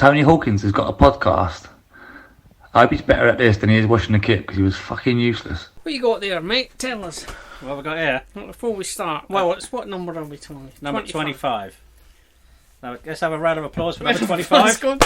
Tony Hawkins has got a podcast. I hope he's better at this than he is washing the kit because he was fucking useless. What you got there, mate? Tell us. What have we got here? Before we start. Well, what number are we talking? Number 25. Now, let's have a round of applause for number 25.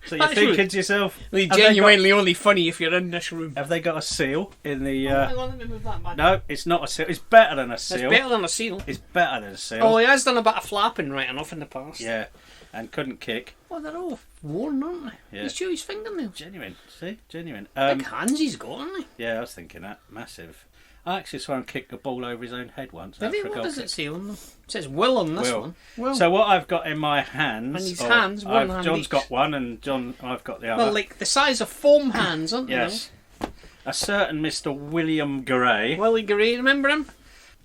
So you're thinking to yourself... They're genuinely only funny if you're in this room. Have they got a seal in the... Hang on, let me move that back. No, it's not a seal. It's better than a seal. It's better than a seal. It's better than a seal. Oh, he has done a bit of flapping right enough in the past. Yeah, and couldn't kick. Well, they're all worn, aren't they? Yeah. He's chewed his fingernails. Genuine. See? Genuine. Big hands he's got, hasn't he? Yeah, I was thinking that. Massive. I actually saw him kick a ball over his own head once. Did he? What does it say on them? It says Will on this one. Will. So what I've got in my hands... And his hands, one hand John's each. got one and I've got the other. Well, like the size of foam hands, aren't they? Yes. A certain Mr. William Guéret. Willy Guéret, remember him?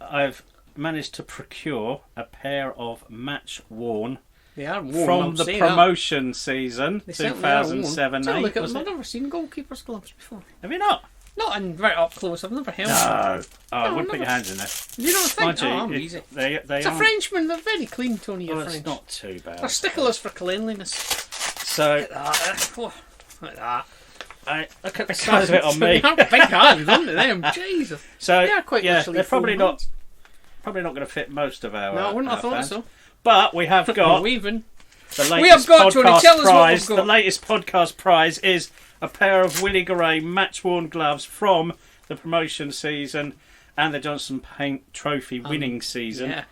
I've managed to procure a pair of match-worn They are worn, from the promotion season, 2007-8. Look at them. I've never seen goalkeepers' gloves before. Have you not? Not in very up close. I've never held No. Oh, I No, wouldn't put your never. hands in there. You don't think? Mind you, I'm easy. They It's a Frenchman. They're very clean, Tony. You're French. It's not too bad. They're sticklers for cleanliness. So, Look at that. Like that. look at the size of it on me. They are big hands, aren't they? Them. Jesus. So, They are quite literally they're probably foam not hands. going to fit most of our. No, I wouldn't have our thought fans. so. But we have got Weaving. the latest We have got, Tony, podcast tell us what prize. we've got. The latest podcast prize is a pair of Willy Guéret match-worn gloves from the promotion season and the Johnson Paint Trophy winning season. Yeah.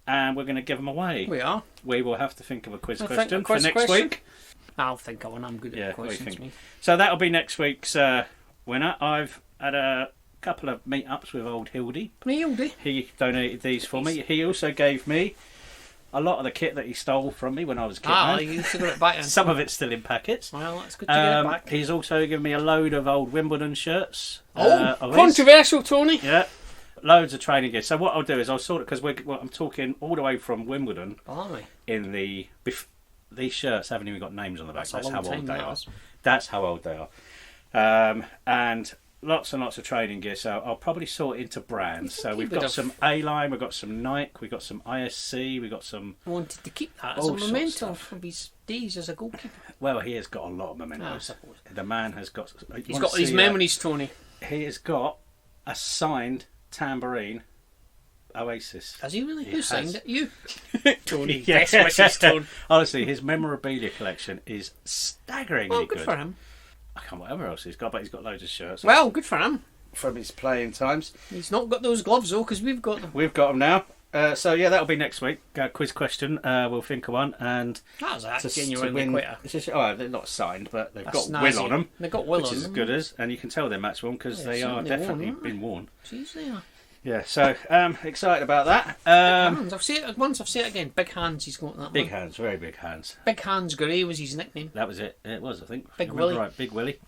And we're going to give them away. We are. We will have to think of a quiz Think question a quiz for next question? week. I'll think of one. I'm good at questions. Me. So that'll be next week's winner. I've had a couple of meet-ups with old Hildy. Hildy. He donated these for me. He also gave me a lot of the kit that he stole from me when I was a kid. You should have got it back then. Some of it's still in packets. Well, that's good to get it back. He's also given me a load of old Wimbledon shirts. Oh, of his. controversial, Tony. Yeah, loads of training gear. So what I'll do is I'll sort it because I'm talking all the way from Wimbledon. Blimey. In these shirts haven't even got names on the back. That's how old they are. Is. That's how old they are. And lots and lots of training gear. So I'll probably sort it into brands. So we've got some A-Line, we've got some Nike, we've got some ISC, we've got some... I wanted to keep that as a memento of his days as a goalkeeper. Well, he has got a lot of mementos. The man has got... He's got these memories, Tony. He has got a signed tambourine Oasis. Has he really? Who signed it? You. Tony. Best wishes, Tony. Honestly, his memorabilia collection is staggeringly Well, good for him. I can't remember what else he's got, but he's got loads of shirts. Well, good for him. From his playing times. He's not got those gloves, though, because we've got them. We've got them now. So, yeah, that'll be next week. Quiz question. We'll think of one. And that was genuinely quite oh, they're not signed, but they've got snazzy. Will on them. They've got Will on them. Which is as good as. And you can tell they're match worn because they are definitely been worn. Jeez, they are. Yeah, so excited about that. Hands. I've seen it once. I've seen it again. Big hands. He's got that. Big hands, very big hands. Big Hands Guéret was his nickname. That was it. It was, I think. Big Willy. Right, Big Willy.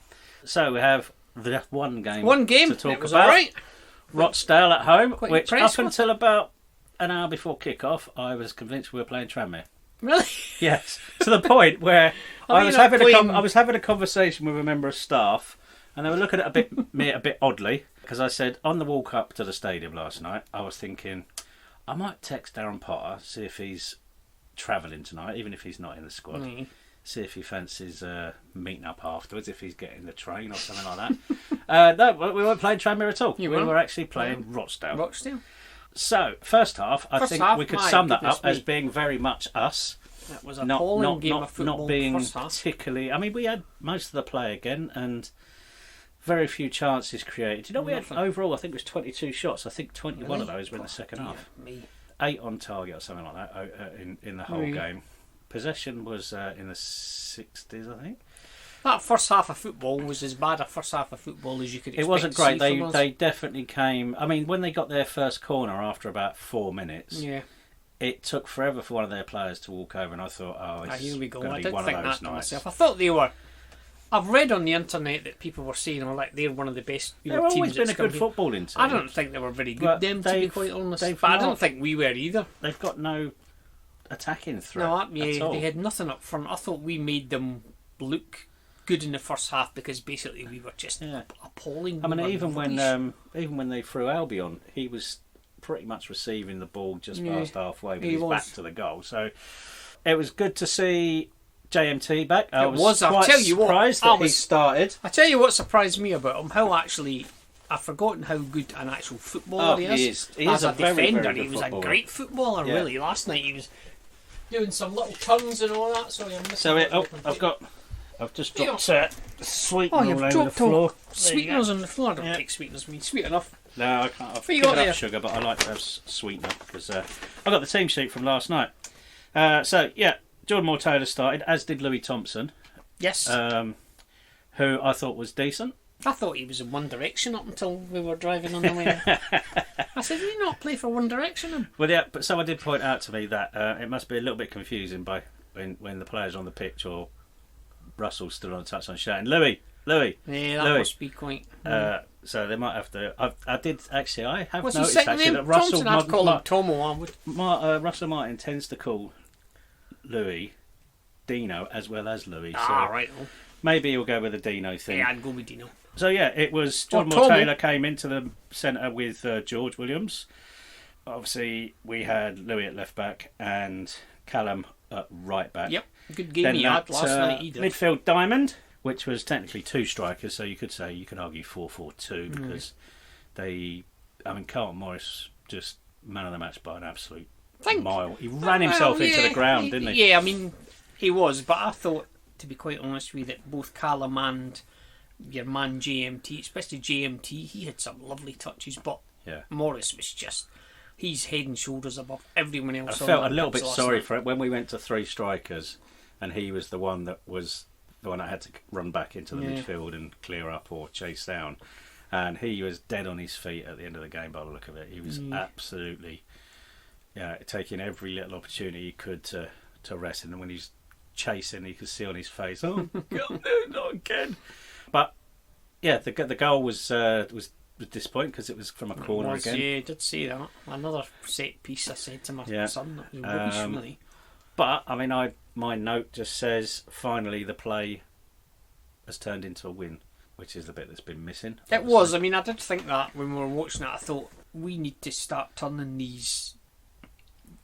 So we have the one game. to talk it was about. all right. Rochdale at home, Quite which impressed up until about an hour before kick-off, I was convinced we were playing Tranmere. Really? Yes, to the point where I was having a conversation with a member of staff, and they were looking at me a bit oddly because I said on the walk up to the stadium last night, I was thinking I might text Darren Potter, see if he's travelling tonight, even if he's not in the squad. See if he fancies meeting up afterwards, if he's getting the train or something like that. No, we weren't playing Tranmere at all. We were actually playing Rochdale. Rochdale. So, first half, I think we could sum that up as being very much us. That was an appalling game of football. Not being first half. particularly... I mean, we had most of the play again and very few chances created. You know, we had overall, I think it was 22 shots. I think 21 of those were in the second half. 8 on target or something like that in the whole game. Possession was in the 60s, I think. That first half of football was as bad a first half of football as you could expect. It wasn't great. To see They definitely came... I mean, when they got their first corner after about 4 minutes, it took forever for one of their players to walk over, and I thought, here we go. I did think that to myself. I thought they were... I've read on the internet that people were saying they're one of the best teams. They've always been a good footballing team. I don't think they were very good, to be quite honest. But I don't think we were either. They've got no attacking threat at all. They had nothing up front. I thought we made them look good in the first half because basically we were just appalling. I mean, even when they threw Albion, he was pretty much receiving the ball just past halfway with his back to the goal. So It was good to see JMT back. I was I'll quite tell you surprised what, that he started. I tell you what surprised me about him, how actually I've forgotten how good an actual footballer he is. He is As a a very, defender, very good he was footballer. a great footballer. Yeah. Really, last night he was doing some little turns and all that. Sorry, I'm missing. I've just dropped sweetener Oh, all you've over the dropped floor. sweeteners on the floor. I don't Yeah. take sweeteners. I mean, sweet enough. No, I can't. I've What you given got up there? sugar, but I like to have sweetener because I got the team sheet from last night. So yeah, Jordan Moore-Taylor started, as did Louis Thompson, Yes, who I thought was decent. I thought he was in One Direction up until we were driving on the way. I said, "Did you not play for One Direction?" Well, yeah, but someone did point out to me that it must be a little bit confusing by when the players on the pitch or Russell stood on the touchline shouting, Louis. Yeah, that Louis. must be quite. So they might have to. I have What's his noticed second actually name? that Russell Thompson. I'd call him Tomo. I would. Russell Martin tends to call Louis Dino as well as Louis. Ah, So right. maybe he'll go with the Dino thing. Yeah, I'd go with Dino. So yeah, it was Jordan Tomo. Moore-Taylor came into the centre with George Williams. Obviously, we had Louis at left back and Callum at right back. Yep, good game Then he had last night. He did. midfield diamond, which was technically two strikers, so you could argue 4-4-2 because Carlton Morris just man of the match by an absolute mile. He ran himself into the ground, didn't he? Yeah, I mean, he was, but I thought, to be quite honest with you, that both Callum and your man JMT, especially JMT, he had some lovely touches, but Yeah. Morris was just, he's head and shoulders above everyone I else. on felt that a little pitch bit last sorry night. for it when we went to three strikers, and he was the one that had to run back into the midfield and clear up or chase down, and he was dead on his feet at the end of the game by the look of it. He was absolutely taking every little opportunity he could to rest, and when he's chasing, you could see on his face, "Oh God, no, not again!" But yeah, the goal was disappointing because it was from a corner again. Yeah, I did say that. Another set piece, I said to my son, that was rubbish, really. But I mean, my note just says finally the play has turned into a win, which is the bit that's been missing. It was. I mean, I did think that when we were watching it. I thought we need to start turning these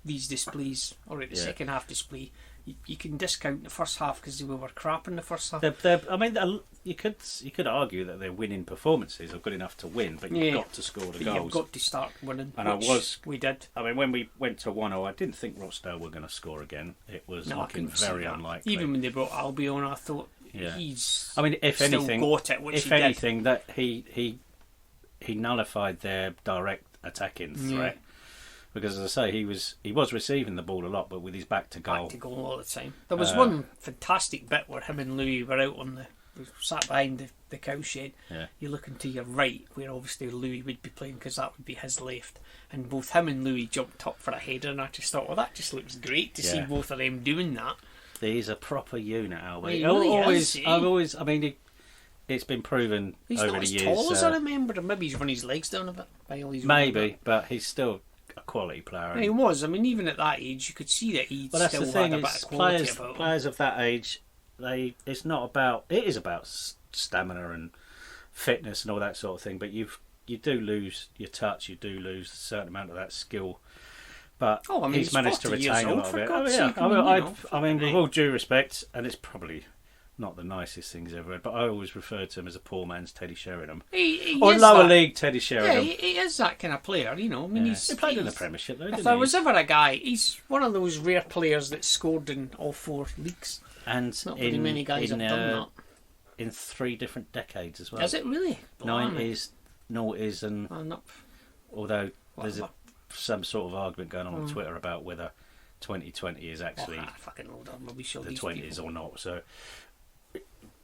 displays, or the second half display. You can discount the first half because we were crap in the first half. You could argue that their winning performances are good enough to win, but you've got to score the goals. You've got to start winning, and we did. I mean, when we went to 1-0, I didn't think Rochdale were going to score again. It was looking very unlikely. Even when they brought Albion on, I thought he's. I mean, if still anything, got it, which he did. that he nullified their direct attacking threat. Because, as I say, he was receiving the ball a lot, but with his back to goal. Back to goal all the time. There was one fantastic bit where him and Louis were out on we sat behind the cow shed. Yeah. You're looking to your right, where obviously Louis would be playing because that would be his left. And both him and Louis jumped up for a header, and I just thought, well, that just looks great to see both of them doing that. He's a proper unit, Albie. He really is, I mean, it's been proven he's over not the as years. tall as I remember, and maybe he's run his legs down a bit. Maybe, but he's still a quality player. Yeah, he was. I mean, even at that age, you could see that he still had a bit of quality about him. Players of that age, it is about stamina and fitness and all that sort of thing. But you do lose your touch. You do lose a certain amount of that skill. But he's managed to retain a lot of it. I mean, with all due respect, and it's probably not the nicest thing he's ever heard, but I always refer to him as a poor man's Teddy Sheringham. He or is lower that. league Teddy Sheringham. Yeah, he is that kind of player, you know. I mean, he played in the Premiership, though, didn't he? If there was ever a guy, he's one of those rare players that scored in all four leagues. And not very many guys have done that. In 3 different decades as well. Is it really? 90s, noughties, and although there's some sort of argument going on Twitter about whether 2020 is actually fucking old, the 20s or not. So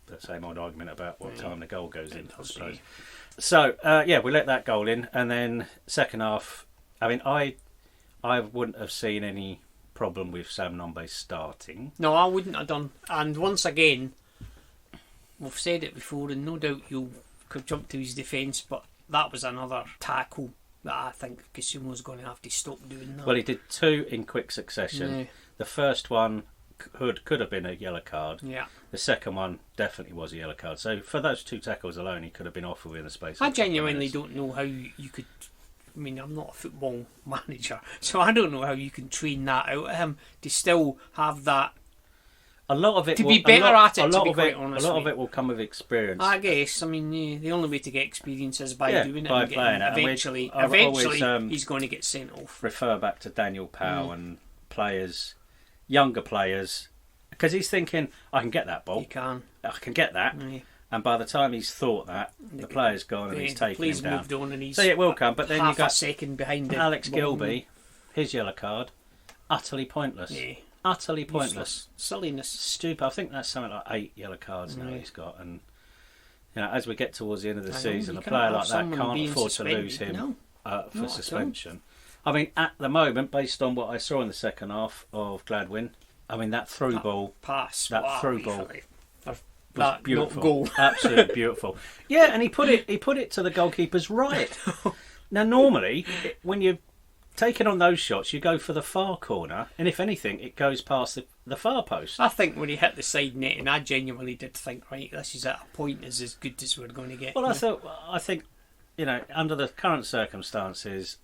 the same old argument about what time the goal goes in, I suppose. So we let that goal in, and then second half. I mean, I wouldn't have seen any problem with Sam Nombe starting. No, I wouldn't have done. And once again, we've said it before, and no doubt you could jump to his defence, but that was another tackle that I think Kisumo's going to have to stop doing that. Well, he did 2 in quick succession. Yeah. The first one could have been a yellow card. Yeah. The second one definitely was a yellow card. So for those 2 tackles alone, he could have been off within the space. I genuinely don't know how you could I mean, I'm not a football manager, so I don't know how you can train that out of him to still have that. A lot of it to be better at it, to be quite honest. A lot of it will come with experience. I guess. I mean, the only way to get experience is by doing it by and playing getting, it. eventually, Always, he's going to get sent off. Refer back to Daniel Powell and players, younger players, because he's thinking, I can get that ball. You can. I can get that. Yeah. And by the time he's thought that, the player's gone and he's taken him down. Moved on and he's so it will come, but then half you got a second behind Alex Gilbey, his yellow card, utterly pointless. Yeah. Utterly pointless. Useless. Silliness. Stupid. I think that's something like 8 yellow cards now he's got. And as we get towards the end of the season, a player like that can't afford to lose him for suspension. I mean, at the moment, based on what I saw in the second half of Gladwin, I mean, that through ball was beautiful. Goal. Absolutely beautiful. Yeah, and he put it to the goalkeeper's right. Now, normally, when you're taking on those shots, you go for the far corner, and if anything, it goes past the far post. I think when he hit the side net, and I genuinely did think, right, this is at a point is as good as we're going to get. Well, I think, under the current circumstances,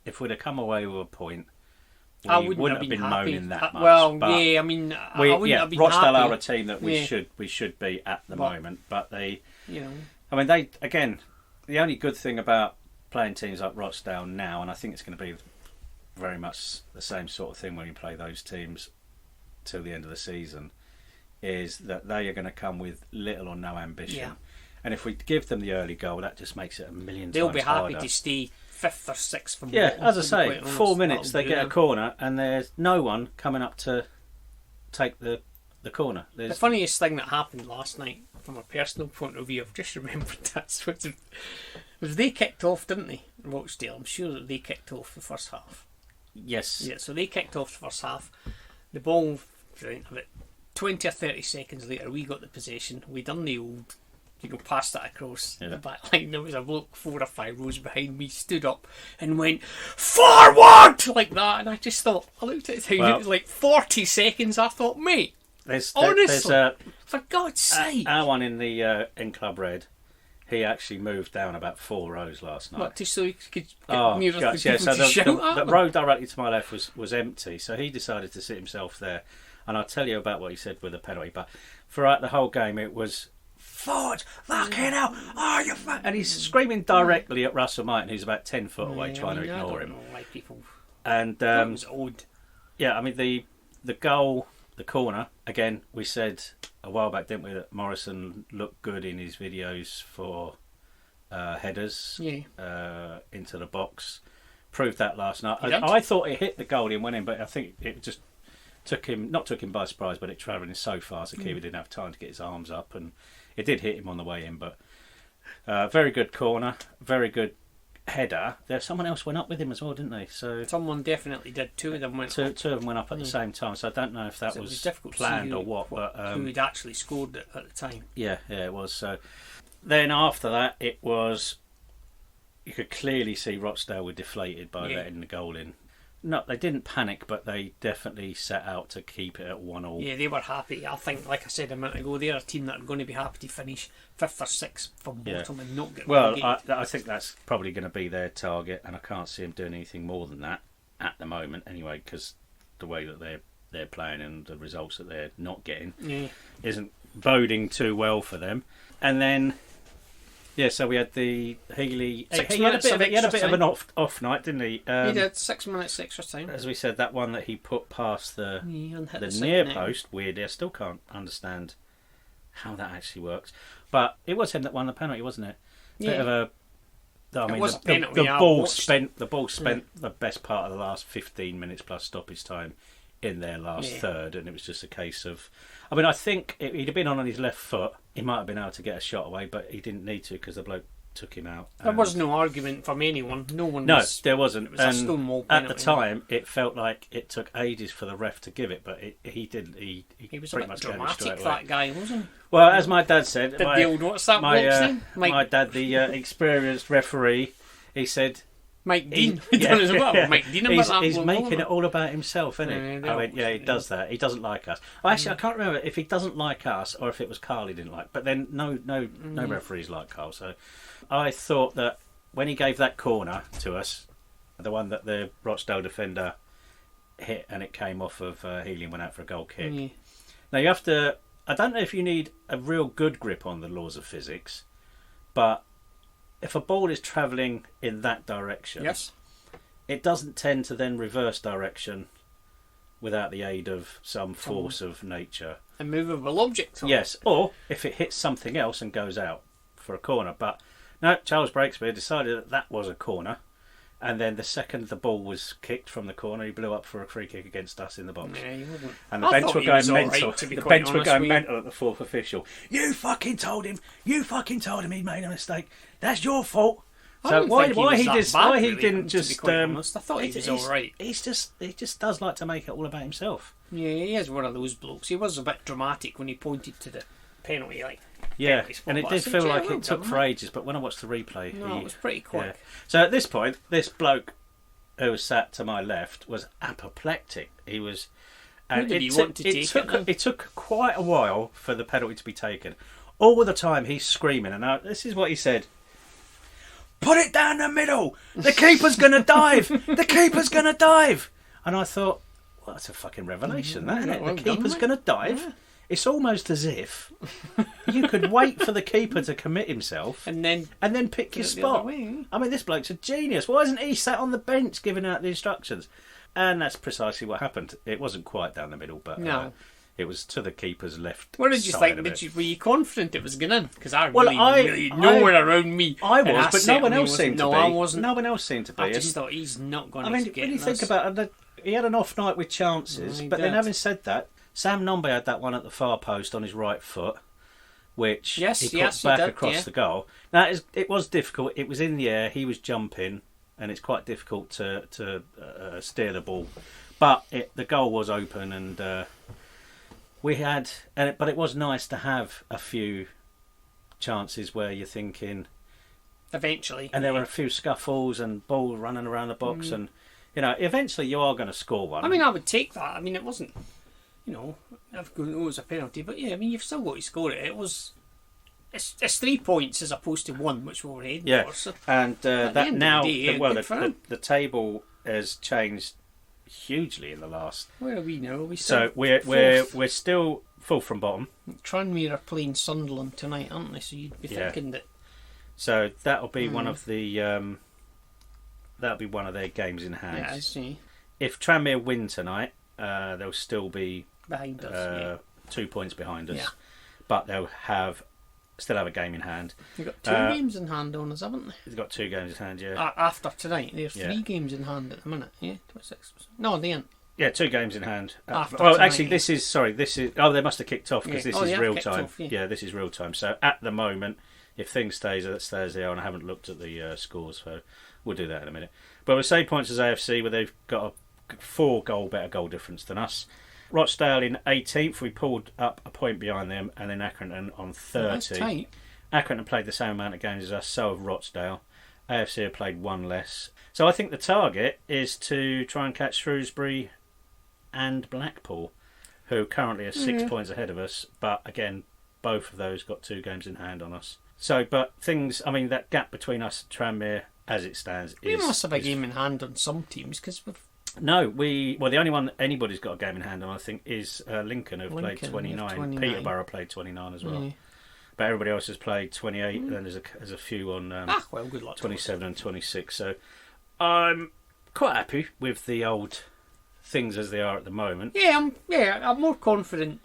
if we'd have come away with a point, we wouldn't have been moaning that much. Well, I mean, I wouldn't have been Rochdale happy. are a team that we should be at the moment, but they, I mean, they again, the only good thing about playing teams like Rochdale now, and I think it's going to be very much the same sort of thing when you play those teams till the end of the season, is that they are going to come with little or no ambition. Yeah. And if we give them the early goal, that just makes it a million times harder. They'll be happy to stay 5th or 6th from bottom, as I say, 4 minutes they get a corner and there's no one coming up to take the corner. The funniest thing that happened last night, from a personal point of view, I've just remembered that, was they kicked off, didn't they? Rochdale. I'm sure that they kicked off the first half. Yes. Yeah, so they kicked off the first half. The ball, about 20 or 30 seconds later, we got the possession. We done the old, passed that across the back line. There was a bloke 4 or 5 rows behind me, stood up and went, forward! Like that. And I just thought, I looked at the time, it was like 40 seconds. I thought, mate, honestly, for God's sake. Our one in the in Club Red, he actually moved down about 4 rows last night. What, just so he could get nearer the people so to shout at the them? road directly to my left was empty, so he decided to sit himself there. And I'll tell you about what he said with the penalty, but throughout the whole game it was, forward, fucking hell, you and he's screaming directly at Russell Martin, who's about 10 foot away, trying to ignore him. Why people... And that was odd. Yeah, I mean the goal, the corner, again, we said a while back, didn't we, that Morrison looked good in his videos for headers into the box. Proved that last night. I thought it hit the goalie and went in, but I think it just not took him by surprise, but it travelled in so fast the keeper didn't have time to get his arms up, and it did hit him on the way in. But very good corner, very good header. Someone else went up with him as well, didn't they? So someone definitely did. Two of them went up. Two of them went up at the same time, so I don't know if that was planned or what. But who had actually scored it at the time. Yeah, it was. So then after that, it was, you could clearly see Rochdale were deflated by letting the goal in. No, they didn't panic, but they definitely set out to keep it at 1-1. Yeah, they were happy. I think, like I said a minute ago, they're a team that are going to be happy to finish 5th or 6th from bottom and not get relegated. I think that's probably going to be their target, and I can't see them doing anything more than that at the moment, anyway, because the way that they're playing and the results that they're not getting isn't boding too well for them. And then, so we had the Healy. He had a bit of an off night, didn't he? He did 6 minutes extra time. As we said, that one that he put past the near post, weirdly, I still can't understand how that actually works. But it was him that won the penalty, wasn't it? Bit of a. I mean, the ball spent the best part of the last 15 minutes plus stoppage time in their last third, and it was just a case of. I mean, I think if he'd have been on his left foot, he might have been able to get a shot away, but he didn't need to because the bloke took him out. There was no argument from anyone. There wasn't. It was a stonewall penalty. At the time, it felt like it took ages for the ref to give it, but he didn't. He was pretty a bit much dramatic, that guy, wasn't he? Well, as my dad said, my dad, the experienced referee, he said, Mike Dean done as well. Mike Dean he's making it all about himself, isn't he? I went, he does that. He doesn't like us. Well, actually, I can't remember if he doesn't like us or if it was Carl he didn't like. But then no referees like Carl. So I thought that when he gave that corner to us, the one that the Rochdale defender hit and it came off of Healy and went out for a goal kick. Yeah. Now you have to. I don't know if you need a real good grip on the laws of physics, but if a ball is travelling in that direction, Yes. it doesn't tend to then reverse direction without the aid of some force of nature. A movable object. Yes, or if it hits something else and goes out for a corner. But no, Charles Breakspear decided that that was a corner. And then the second the ball was kicked from the corner, he blew up for a free kick against us in the box. Yeah, he wouldn't. And the bench were going mental. Right, the bench were going mental at the fourth official. You fucking told him he made a mistake. That's your fault. So why he didn't just? I thought he was all right. He just does like to make it all about himself. Yeah, he is one of those blokes. He was a bit dramatic when he pointed to the penalty, like. Yeah, penalty spot, and it but did I said, feel yeah, like well it took done, for mate. ages. But when I watched the replay, No, it was pretty quick. Yeah. So at this point, this bloke who was sat to my left was apoplectic. He was. And it took quite a while for the penalty to be taken. All the time he's screaming, and this is what he said. Put it down the middle! The keeper's going to dive! The keeper's going to dive! And I thought, well, that's a fucking revelation, that, isn't it? The keeper's going to dive? Yeah. It's almost as if you could wait for the keeper to commit himself and then pick your spot. I mean, this bloke's a genius. Why isn't he sat on the bench giving out the instructions? And that's precisely what happened. It wasn't quite down the middle, but no. It was to the keeper's left. What did you think? Were you confident it was going in? Because no one around me. I was, but no one else seemed to be. I wasn't. No one else seemed to be. I just thought he's not going to get this. When you think about it, he had an off night with chances. But then, having said that, Sam Nombe had that one at the far post on his right foot, which he put back across the goal. Now it was difficult. It was in the air. He was jumping, and it's quite difficult to steer the ball. But the goal was open, and. But it was nice to have a few chances where you're thinking. Eventually. And there were a few scuffles and ball running around the box, and eventually you are going to score one. I mean, I would take that. I mean, it wasn't, it was a penalty, but yeah, I mean, you've still got to score it. It's 3 points as opposed to one, which we were heading for. So and that now, the table has changed hugely in the last. Where are we now? We're still full from bottom. Tranmere are playing Sunderland tonight, aren't they? So you'd be thinking that. So that'll be one of the. That'll be one of their games in hand. Yeah, I see. If Tranmere win tonight, they'll still be behind us. 2 points behind us, yeah. But they'll still have a game in hand. They've got 2 games in hand on us, haven't they? They've got 2 games in hand, yeah. After tonight, there's 3 games in hand at the minute. Yeah, 26. No, they ain't. Yeah, 2 games in hand. Tonight, actually, this is. They must have kicked off because this is real time. Yeah, this is real time. So at the moment, if things stay as they are, and I haven't looked at the scores, so we'll do that in a minute. But we're same points as AFC, where they've got a 4 better goal difference than us. Rochdale in 18th, we pulled up a point behind them, and then Accrington on 30. That's tight. Accrington played the same amount of games as us, so have Rochdale. AFC have played 1 less. So I think the target is to try and catch Shrewsbury and Blackpool, who currently are 6 points ahead of us, but again, both of those got 2 games in hand on us. So, but that gap between us and Tranmere, as it stands, we must have a game in hand on some teams, because we've... No, the only one that anybody's got a game in hand on, I think, is Lincoln, who've played 29. Peterborough played 29 as well. Yeah. But everybody else has played 28, and then there's a few on good luck 27 and 26. So I'm quite happy with the old things as they are at the moment. Yeah, I'm more confident.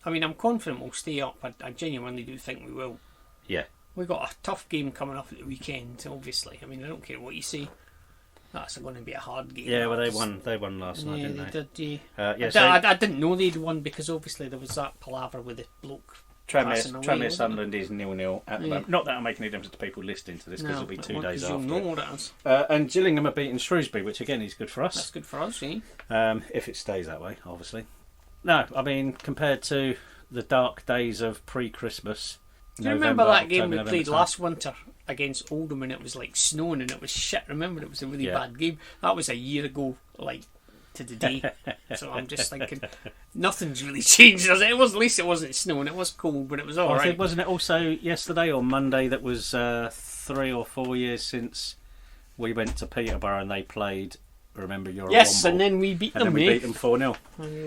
I mean, I'm confident we'll stay up. I genuinely do think we will. Yeah. We've got a tough game coming up at the weekend, obviously. I mean, I don't care what you say. That's going to be a hard game. Yeah, well, they won last night, didn't they? I didn't know they'd won because obviously there was that palaver with the bloke. Tranmere Sunderland is 0-0 at the moment. Not that I'm making any difference to people listening to this, because it'll be 2 days after. Know what it is. And Gillingham are beating Shrewsbury, which again is good for us. That's good for us, eh? If it stays that way, obviously. No, I mean, compared to the dark days of pre-Christmas. Do you remember that game we played last winter against Oldham, and it was like snowing and it was shit? Remember, it was a really bad game. That was a year ago, like to the day. So I'm just thinking, nothing's really changed, does it? It was, at least it wasn't snowing. It was cold, but it was all right. Wasn't it also yesterday or Monday that was 3 or 4 years since we went to Peterborough and they played Remember Your Yes, Womble, and then we beat them. And then we beat them 4-0,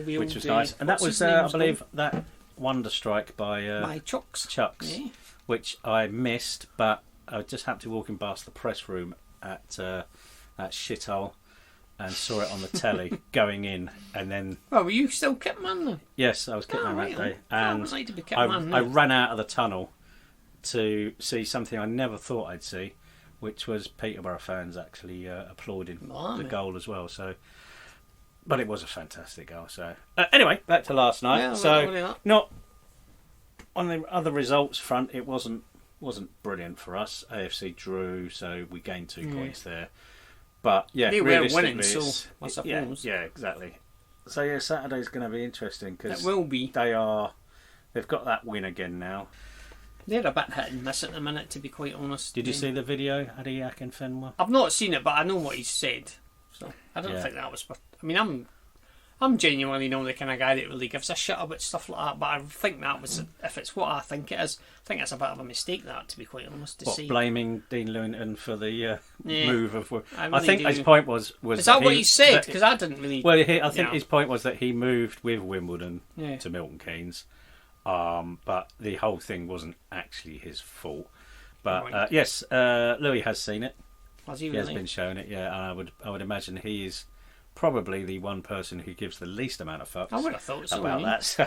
which which was nice. And that was, I believe, that Wonder Strike by Chucks. Yeah. Which I missed, but I just happened to be walking past the press room at that shithole and saw it on the telly going in, and then... Well, were you still kit man then? Yes, I was kit man that day. And like to be kit man, I ran out of the tunnel to see something I never thought I'd see, which was Peterborough fans actually applauding the goal as well. So, but it was a fantastic goal. So anyway, back to last night. Yeah, so not on the other results front, it wasn't brilliant for us. AFC drew, so we gained 2 points there. But yeah, they were winning, so I suppose. Yeah, exactly. So yeah, Saturday's going to be interesting because it will be. They've got that win again now. They're a bit hit and miss at the minute, to be quite honest. Did you see the video, Adi Akinfenwa? I've not seen it, but I know what he's said. So I don't think that was... I mean, I'm genuinely not the kind of guy that really gives a shit about stuff like that, but I think that was... If it's what I think it is, I think it's a bit of a mistake, that, to be quite honest, to see. Blaming Dean Lewington for the move of... I think his point was... Is that what he said? Because I didn't really... Well, I think his point was that he moved with Wimbledon to Milton Keynes. But the whole thing wasn't actually his fault. But yes, Louis has seen it. Has he really? He has been shown it. Yeah, and I would imagine he is probably the one person who gives the least amount of fucks. I would have thought so about that. So,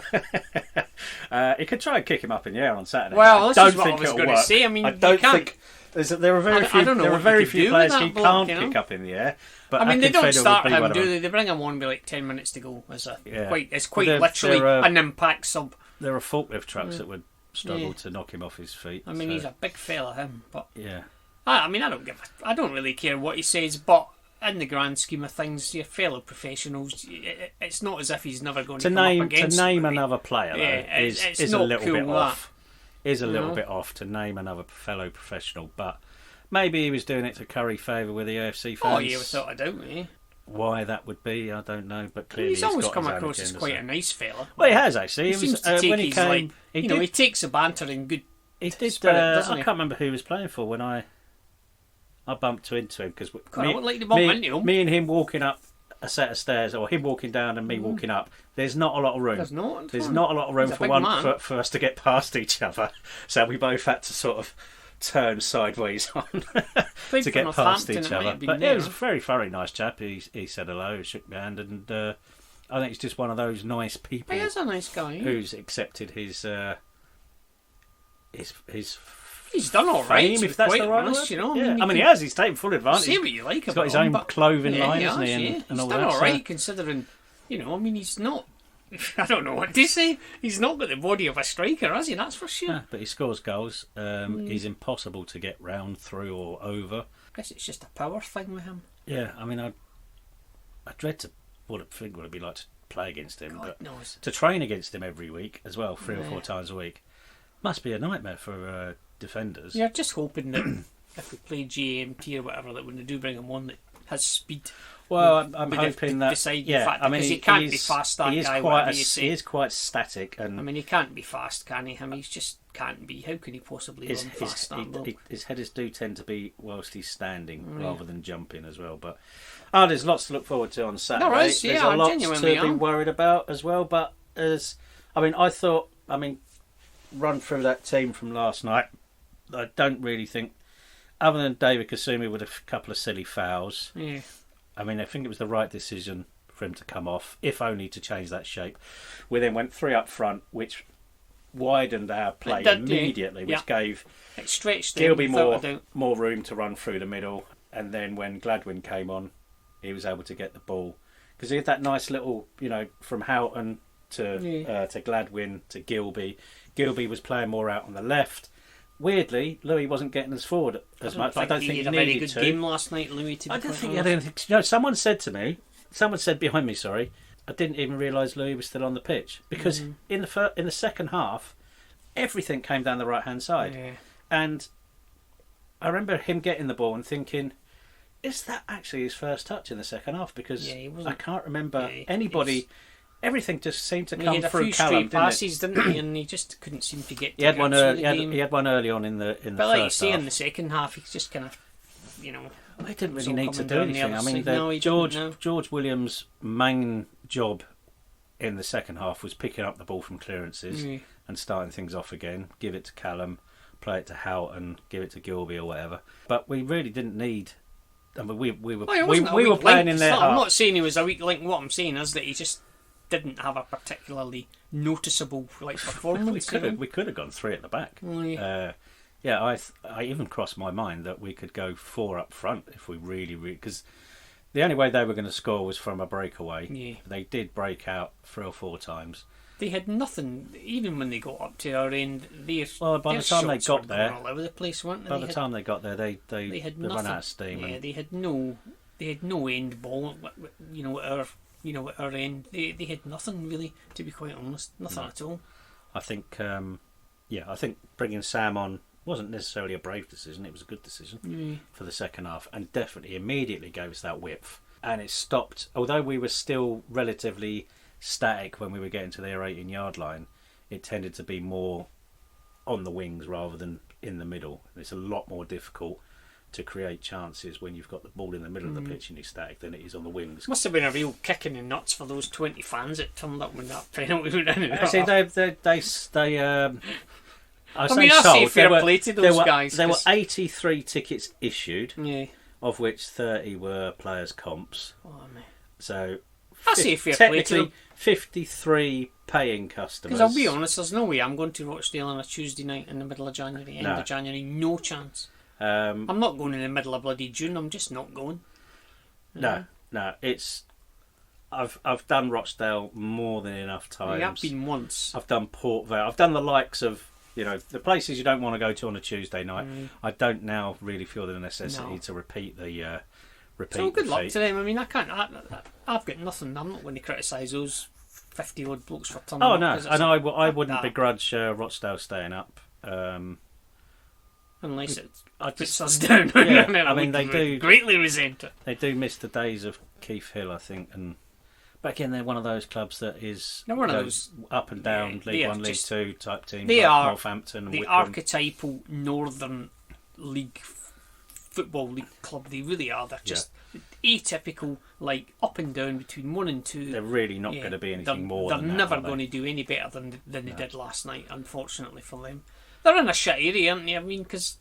he could try and kick him up in the air on Saturday. Well, this is what I was going to say. I mean, I don't think there are very few players he can't kick up in the air. But I mean, they don't start him, do they? They bring him on with like 10 minutes to go. It's quite literally an impact sub. There are forklift trucks that would struggle to knock him off his feet. I mean, he's a big fella, him. But yeah. I mean, I don't really care what he says, but in the grand scheme of things, your fellow professionals, it's not as if he's never going to come up against... To name another player, though, is a little bit off. Is a little bit off to name another fellow professional, but maybe he was doing it to curry favour with the AFC fans. Oh, yeah, without a doubt, Why that would be, I don't know, but clearly he's always come across as quite a nice fella. Well, he has actually. He seems to take when he came, he takes the banter in good. He did. I can't remember who he was playing for when I bumped into him because me and him walking up a set of stairs, or him walking down and me walking up. There's not a lot of room. There's not a lot of room for us to get past each other. So we both had to sort of turn sideways on to get past each other. But he was a very, very nice chap. He said hello, shook my hand, and I think he's just one of those nice people. He is a nice guy. Who's accepted his He's done all right, if that's the right word. You know. Yeah. I mean, he has. He's taken full advantage. See what you like. He's got his own clothing line, hasn't he? And he's all done that. All right, considering. You know, I mean, he's not. I don't know what to say. He's not got the body of a striker, has he? That's for sure. Yeah, but he scores goals. He's impossible to get round, through, or over. I guess it's just a power thing with him. Yeah, I mean, I dread to think what it'd be like to play against him, God but knows. To train against him every week as well, 3 or 4 times a week, must be a nightmare for defenders. Yeah, just hoping that if we play GMT or whatever, that when they do bring him on that has speed. Well, I'm hoping that. I mean, he can't be fast. That guy, he is quite static, and I mean, he can't be fast, can he? I mean, he just can't be. How can he possibly run fast? His headers do tend to be whilst he's standing rather than jumping as well. But there's lots to look forward to on Saturday. There's a lot to be worried about as well. But run through that team from last night. I don't really think, other than David Kasumi with a couple of silly fouls. Yeah. I mean, I think it was the right decision for him to come off, if only to change that shape. We then went 3 up front, which widened our play immediately, which gave Gilby more room to run through the middle. And then when Gladwin came on, he was able to get the ball. Because he had that nice little, from Houghton to Gladwin to Gilby. Gilby was playing more out on the left. Weirdly, Louis wasn't getting us forward as much. I don't think he had a very good game last night, Louis. I don't think he had anything. Someone said behind me, sorry, I didn't even realise Louis was still on the pitch because in the second half, everything came down the right hand side, and I remember him getting the ball and thinking, is that actually his first touch in the second half? Because I can't remember Yeah, anybody. Everything just seemed to come he had through a few Callum, stray passes, didn't he? And he just couldn't seem to get. He had one. Game. He had one early on in the But like you first say, half. in the second half, he just kind of, you know. They didn't was really all need to coming do down the anything. other I mean, side. No, he George didn't, no. George Williams' main job in the second half was picking up the ball from clearances and starting things off again. Give it to Callum, play it to Houghton, give it to Gilby or whatever. But we really didn't need. I mean, we were playing in their half. I'm not saying he was a weak link. What I'm saying is that he just didn't have a particularly noticeable performance. we could have gone 3 at the back. Oh, yeah. I even crossed my mind that we could go 4 up front if we really because the only way they were going to score was from a breakaway. Yeah. They did break out 3 or 4 times. They had nothing, even when they got up to our end. By the time they got there, all over the place, weren't they? By the time they got there, they run out of steam. Yeah, they had no end ball. At our end, they had nothing really. To be quite honest, nothing at all. I think, I think bringing Sam on wasn't necessarily a brave decision. It was a good decision for the second half, and definitely immediately gave us that width. And it stopped. Although we were still relatively static when we were getting to their 18-yard line, it tended to be more on the wings rather than in the middle. It's a lot more difficult to create chances when you've got the ball in the middle of the pitch and you're static than it is on the wings. Must have been a real kick in the nuts for those 20 fans that turned up when that penalty went in. Actually, I say fair play to those guys. There were 83 tickets issued, yeah, of which 30 were players' comps. Oh, man. So I say fair play to them. 53 paying customers. Because I'll be honest, there's no way I'm going to Rochdale on a Tuesday night in the middle of January, end of January. No chance. I'm not going in the middle of bloody June. I'm just not going. No. It's. I've done Rochdale more than enough times. I've been once. I've done Port Vale. I've done the likes of the places you don't want to go to on a Tuesday night. I don't now really feel the necessity to repeat the. So good luck to them. I mean, I can't. I've got nothing. I'm not going to criticise those 50 odd blokes for turning up. Oh no, and I wouldn't begrudge Rochdale staying up. Unless it puts us down. Yeah, I mean they do greatly resent it. They do miss the days of Keith Hill, I think, but again they're one of those clubs that is those up and down League 1, League 2 type teams. They like are Northampton and the Wickham. archetypal Northern League football league club. They really are. They're just atypical, up and down between 1 and 2. They're really not going to be anything more than that. They're never going to do any better than they did last night, unfortunately for them. They're in a shit area, aren't they? I mean, because,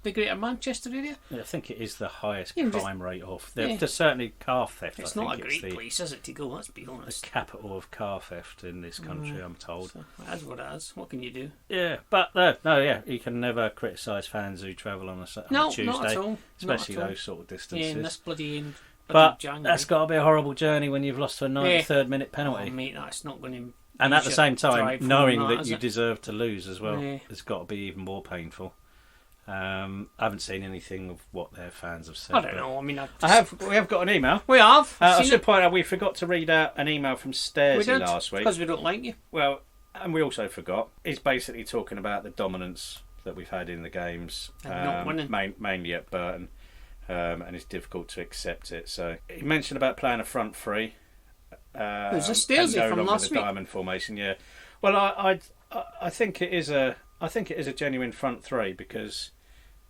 the Greater Manchester area. Yeah, I think it is the highest crime rate of. There's certainly car theft. It's not a great place, is it, to go? Let's be honest. The capital of car theft in this country, I'm told. So, that's what it is. What can you do? Yeah, but you can never criticise fans who travel on a Tuesday, not at all. Especially those sort of distances. Yeah, in this bloody January. That's got to be a horrible journey when you've lost to a 93rd minute penalty. Oh, mate, that's not going to. And at the same time, knowing that you it? deserve to lose as well, Yeah. it's got to be even more painful. I haven't seen anything of what their fans have said. I don't know. I mean, we have got an email. We have. I should point out we forgot to read out an email from Stairsy last week because we don't like you. Well, and we also forgot. He's basically talking about the dominance that we've had in the games, not winning. mainly at Burton, and it's difficult to accept it. So he mentioned about playing a front three. There's a Stairsy from last week. Diamond formation, yeah. Well, I think it is a genuine front three because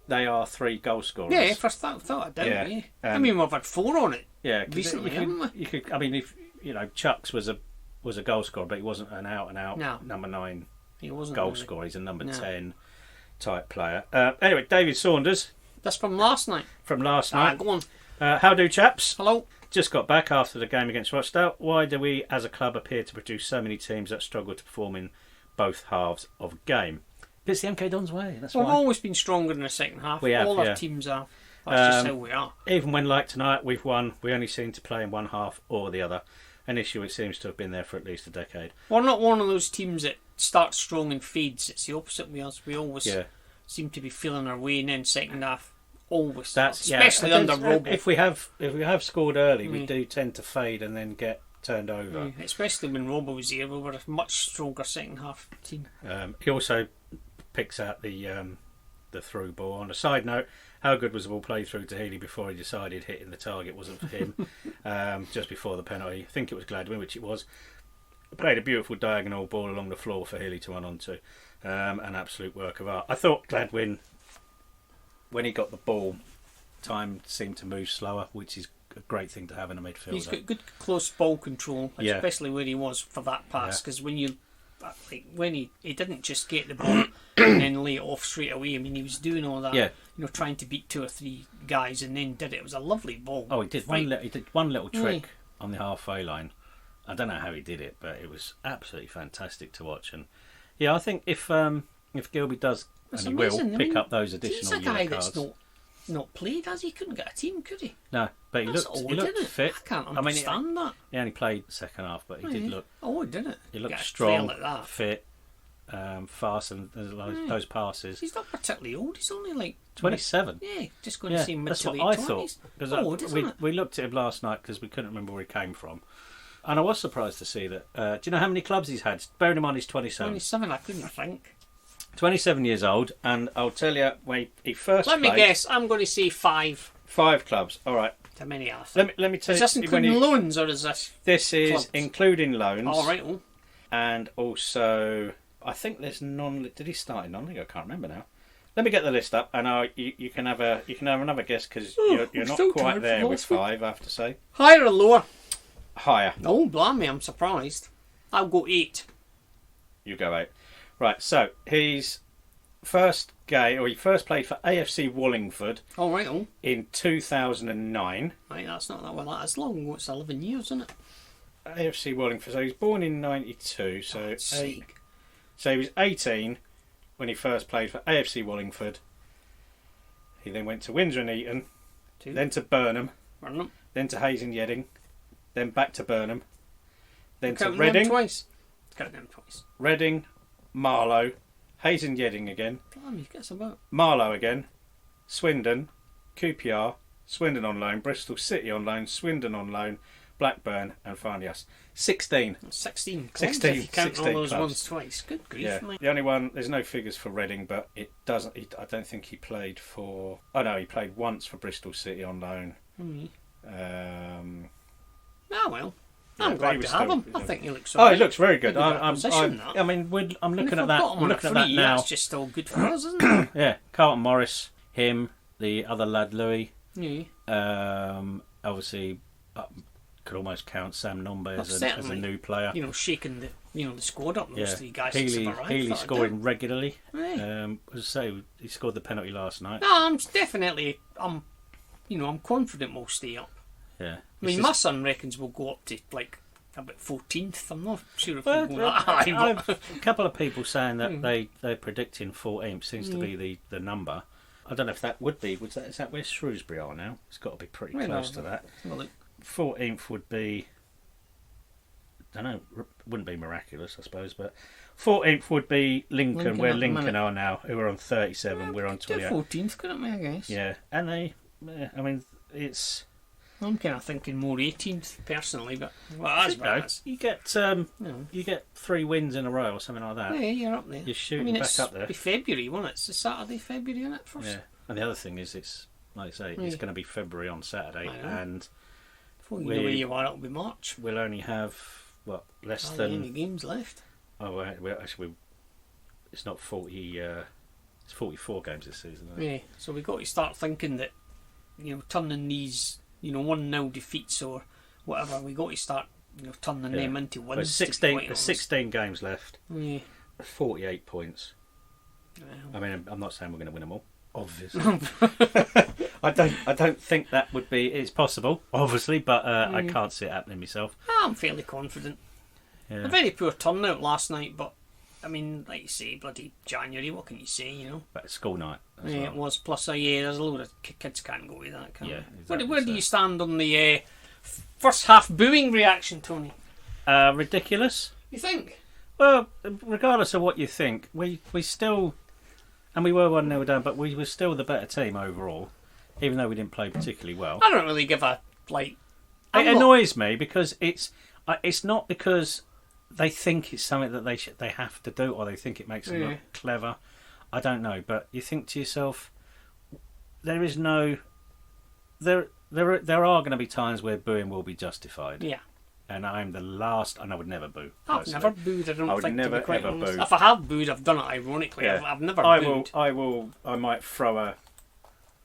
they are 3 goal scorers. Yeah, first thought I doubt. Yeah. I mean, we've had 4 on it. Yeah, recently, haven't we? You could. I mean, if Chucks was a goal scorer, but he wasn't an out and out number 9 goal scorer. He's a number 10 type player. Anyway, David Saunders. That's from last night. From last night. Go on. How do, chaps? Hello. Just got back after the game against Rochdale. Why do we, as a club, appear to produce so many teams that struggle to perform in both halves of a game? It's the MK Dons way. That's why. We've always been stronger in the second half. We have, all our teams are. That's just how we are. Even when, like tonight, we've won, we only seem to play in one half or the other. An issue which seems to have been there for at least a decade. We're not one of those teams that starts strong and fades. It's the opposite with us. We always seem to be feeling our way, and then second half. Always, especially under Robo. If we have scored early, we do tend to fade and then get turned over. Especially when Robo was here, we were a much stronger second half team. He also picks out the the through ball. On a side note, how good was the ball played through to Healy before he decided hitting the target wasn't for him? Just before the penalty. I think it was Gladwin, which it was. Played a beautiful diagonal ball along the floor for Healy to run onto. An absolute work of art. I thought Gladwin, when he got the ball, time seemed to move slower, which is a great thing to have in a midfielder. He's got good close ball control, especially where he was for that pass, because when he didn't just get the ball and then lay it off straight away. I mean, he was doing all that, trying to beat 2 or 3 guys and then did it. It was a lovely ball. Oh, he did one little trick on the halfway line. I don't know how he did it, but it was absolutely fantastic to watch. And yeah, I think if Gilby does, and he will, pick up those additional yellow cards. That's not played, has he? Couldn't get a team, could he? No, but he looked fit. I can't understand that. He only played second half, but he did look. Oh, didn't he looked strong, like fit, fast, and those passes. He's not particularly old. He's only like 27. Yeah, just going to see mid to late 20s. That's what I thought. Because we looked at him last night because we couldn't remember where he came from. And I was surprised to see that. Do you know how many clubs he's had? Bearing in mind he's 27. 27, I couldn't think. 27 years old, and I'll tell you, when he first played... Let me guess, I'm going to say 5. 5 clubs, all right. How many are there? Let me tell you... Is this including loans, or is this... This is clubs? Including loans. All right. And also, I think there's Did he start in non-league? I can't remember now. Let me get the list up, and you can have another guess, because you're not quite there with 5, I have to say. Higher or lower? Higher. Oh, blimey, I'm surprised. I'll go 8. You go 8. Right, so he first played for AFC Wallingford. Oh, right. In 2009. Right, that's not that well. That's long. What's 11 years, isn't it? AFC Wallingford. So he was born in 92. So so he was 18 when he first played for AFC Wallingford. He then went to Windsor and Eton, then to Burnham, then to Hayes and Yedding, then back to Burnham, then to Reading. Twice. Reading, Marlow, Hayes and Yedding again. Blimey, guess about. Marlow again, Swindon, QPR, Swindon on loan, Bristol City on loan, Swindon on loan, Blackburn, and finally us. 16. 16 clubs, 16, if you count 16 all those clubs. ones twice. Good grief, yeah. mate. The only one, there's no figures for Reading, but it doesn't. I don't think he played for. Oh no, he played once for Bristol City on loan. Well. I'm glad to have him. I think he looks. He looks very good. I'm looking at that. I'm looking at that now. That's just all good for us, isn't it? Yeah, Carlton Morris, him, the other lad Louis. Yeah. Obviously, could almost count Sam Nombe as a new player. Shaking the squad up. Those 3 guys. Healy scoring regularly. As I say, he scored the penalty last night. No, I'm confident we'll stay up. Yeah. I mean, my son reckons we'll go up to like about 14th. I'm not sure if we'll go that high. A couple of people saying that they're predicting 14th seems to be the number. I don't know if that would be. Is that where Shrewsbury are now? It's got to be pretty close to that. 14th would be. I don't know. Wouldn't be miraculous, I suppose, but 14th would be Lincoln where Lincoln are now, who are on 37. We're on 28. 14th, couldn't we? I guess. Yeah, and I mean, it's. I'm kind of thinking more 18th personally, but you get you get 3 wins in a row or something like that. Yeah, you're up there. You're shooting back up there. It'll be February, won't it? It's a Saturday, February, isn't it? First. Yeah, and the other thing is, it's like I say, it's going to be February on Saturday, and before you know where you are, it'll be March. We'll only have less than any games left. Oh, actually, it's not 40. It's 44 games this season. Yeah, so we've got to start thinking that turning these. 1-0 defeats or whatever, we got to start turning them into wins. 16 games left. Yeah. 48 points. Well. I mean, I'm not saying we're going to win them all. Obviously, I don't think that would be. It's possible, obviously, but I can't see it happening myself. I'm fairly confident. Yeah. A very poor turnout last night, but I mean, like you say, bloody January. What can you say? But it's school night. Yeah, it was. Plus, there's a load of kids can't go with that. Yeah, exactly. Where do you stand on the first half booing reaction, Tony? Ridiculous. You think? Well, regardless of what you think, we still, and we were 1-0 down, but we were still the better team overall, even though we didn't play particularly well. I don't really give a It annoys me because it's not because they think it's something that they have to do or they think it makes them look clever. I don't know, but you think to yourself, there is no... There are going to be times where booing will be justified. Yeah. And I'm the last, and I would never boo. I've personally. never booed, I don't would think, never, to be quite ever honest. boo. If I have booed, I've done it ironically. Yeah. I've never booed. I might throw a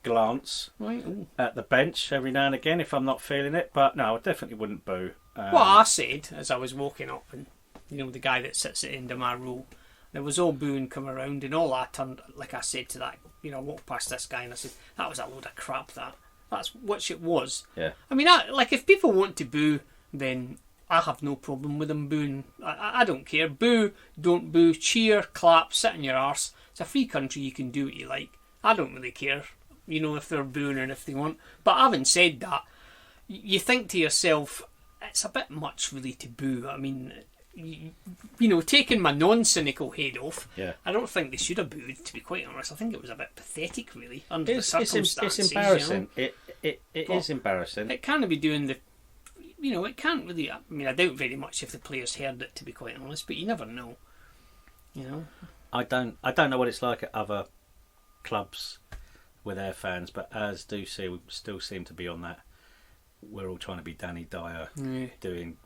glance Right. Ooh. at the bench every now and again if I'm not feeling it, but no, I definitely wouldn't boo. What I said as I was walking up, and the guy that sits at the end of my row, there was all booing come around, and all I turned, like I said to that, I walked past this guy and I said, that was a load of crap, that's what it was. Yeah. I mean, if people want to boo, then I have no problem with them booing. I don't care. Boo, don't boo, cheer, clap, sit in your arse. It's a free country, you can do what you like. I don't really care, if they're booing or if they want. But having said that, you think to yourself, it's a bit much really to boo. I mean, taking my non-cynical head off, I don't think they should have booed, to be quite honest. I think it was a bit pathetic, really, under the circumstances. It's embarrassing. It is embarrassing. It can't be doing the... it can't really... I mean, I doubt very much if the players heard it, to be quite honest, but you never know. I don't know what it's like at other clubs with their fans, but as do see, we still seem to be on that. We're all trying to be Danny Dyer, doing,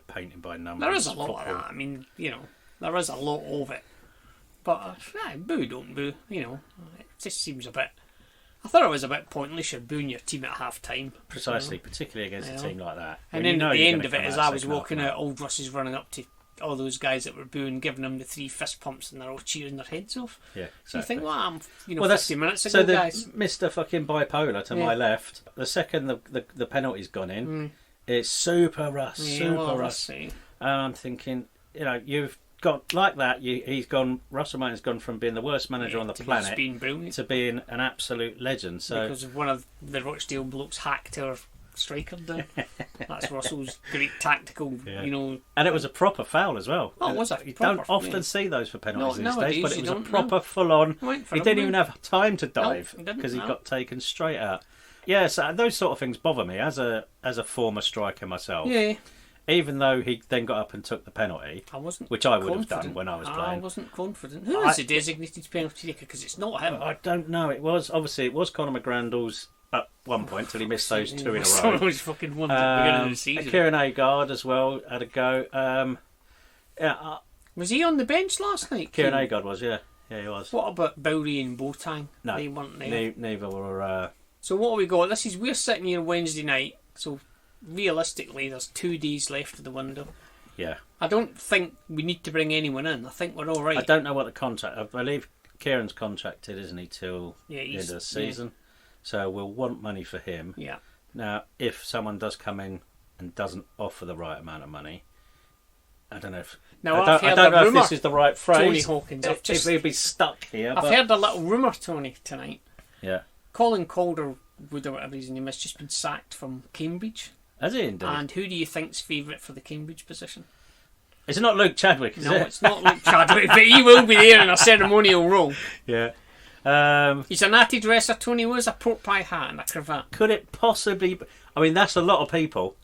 painting by numbers. There is a lot of that. I mean, there is a lot of it. But, boo, don't boo. It just seems a bit... I thought it was a bit pointless. You're booing your team at half time. Precisely, particularly against a team like that. And then at the end of it, as I was walking out, old Russ is running up to all those guys that were booing, giving them the 3 fist pumps, and they're all cheering their heads off. Yeah, exactly. So you think, well, I'm 50 minutes ago, so guys. Mr. fucking bipolar to my left, the second the penalty's gone in, it's super Russ, Russ. And I'm thinking, you've got like that. Russell Martin's gone from being the worst manager on the planet to being an absolute legend. So because of one of the Rochdale blokes hacked our striker down. That's Russell's great tactical, And it was a proper foul as well. Oh, it was You don't often see those for penalties these days, but it was a proper no. full-on. He didn't even have time to dive because he got taken straight out. Yeah, so those sort of things bother me as a former striker myself. Yeah. Even though he then got up and took the penalty, which I would have done when I was playing. I wasn't confident. Who is the designated penalty taker? Because it's not him. I don't know. It was Conor McGrandles at one point till he missed those 2 in a row. Someone's fucking won at the beginning of the season. Kieran Agard as well had a go. Was he on the bench last night? Kieran Agard was, yeah, he was. What about Bowry and Boateng? No, they weren't there. Neither were. So what have we got? We're sitting here Wednesday night. So realistically, there's 2 days left of the window. Yeah. I don't think we need to bring anyone in. I think we're all right. I don't know what the contract... I believe Kieran's contracted, isn't he, till the end of the season. Yeah. So we'll want money for him. Yeah. Now, if someone does come in and doesn't offer the right amount of money, I don't know if... Now, I don't know if this is the right phrase. Tony Hawkins. If he'd be stuck here. I've heard a little rumour, Tony, tonight. Yeah. Colin Calderwood, or whatever his name is, just been sacked from Cambridge. Has he indeed? And who do you think's favourite for the Cambridge position? Is it not Luke Chadwick? No, it's not Luke Chadwick, but he will be there in a ceremonial role. Yeah. He's a natty dresser. Tony wears a pork pie hat and a cravat. Could it possibly be... I mean, that's a lot of people.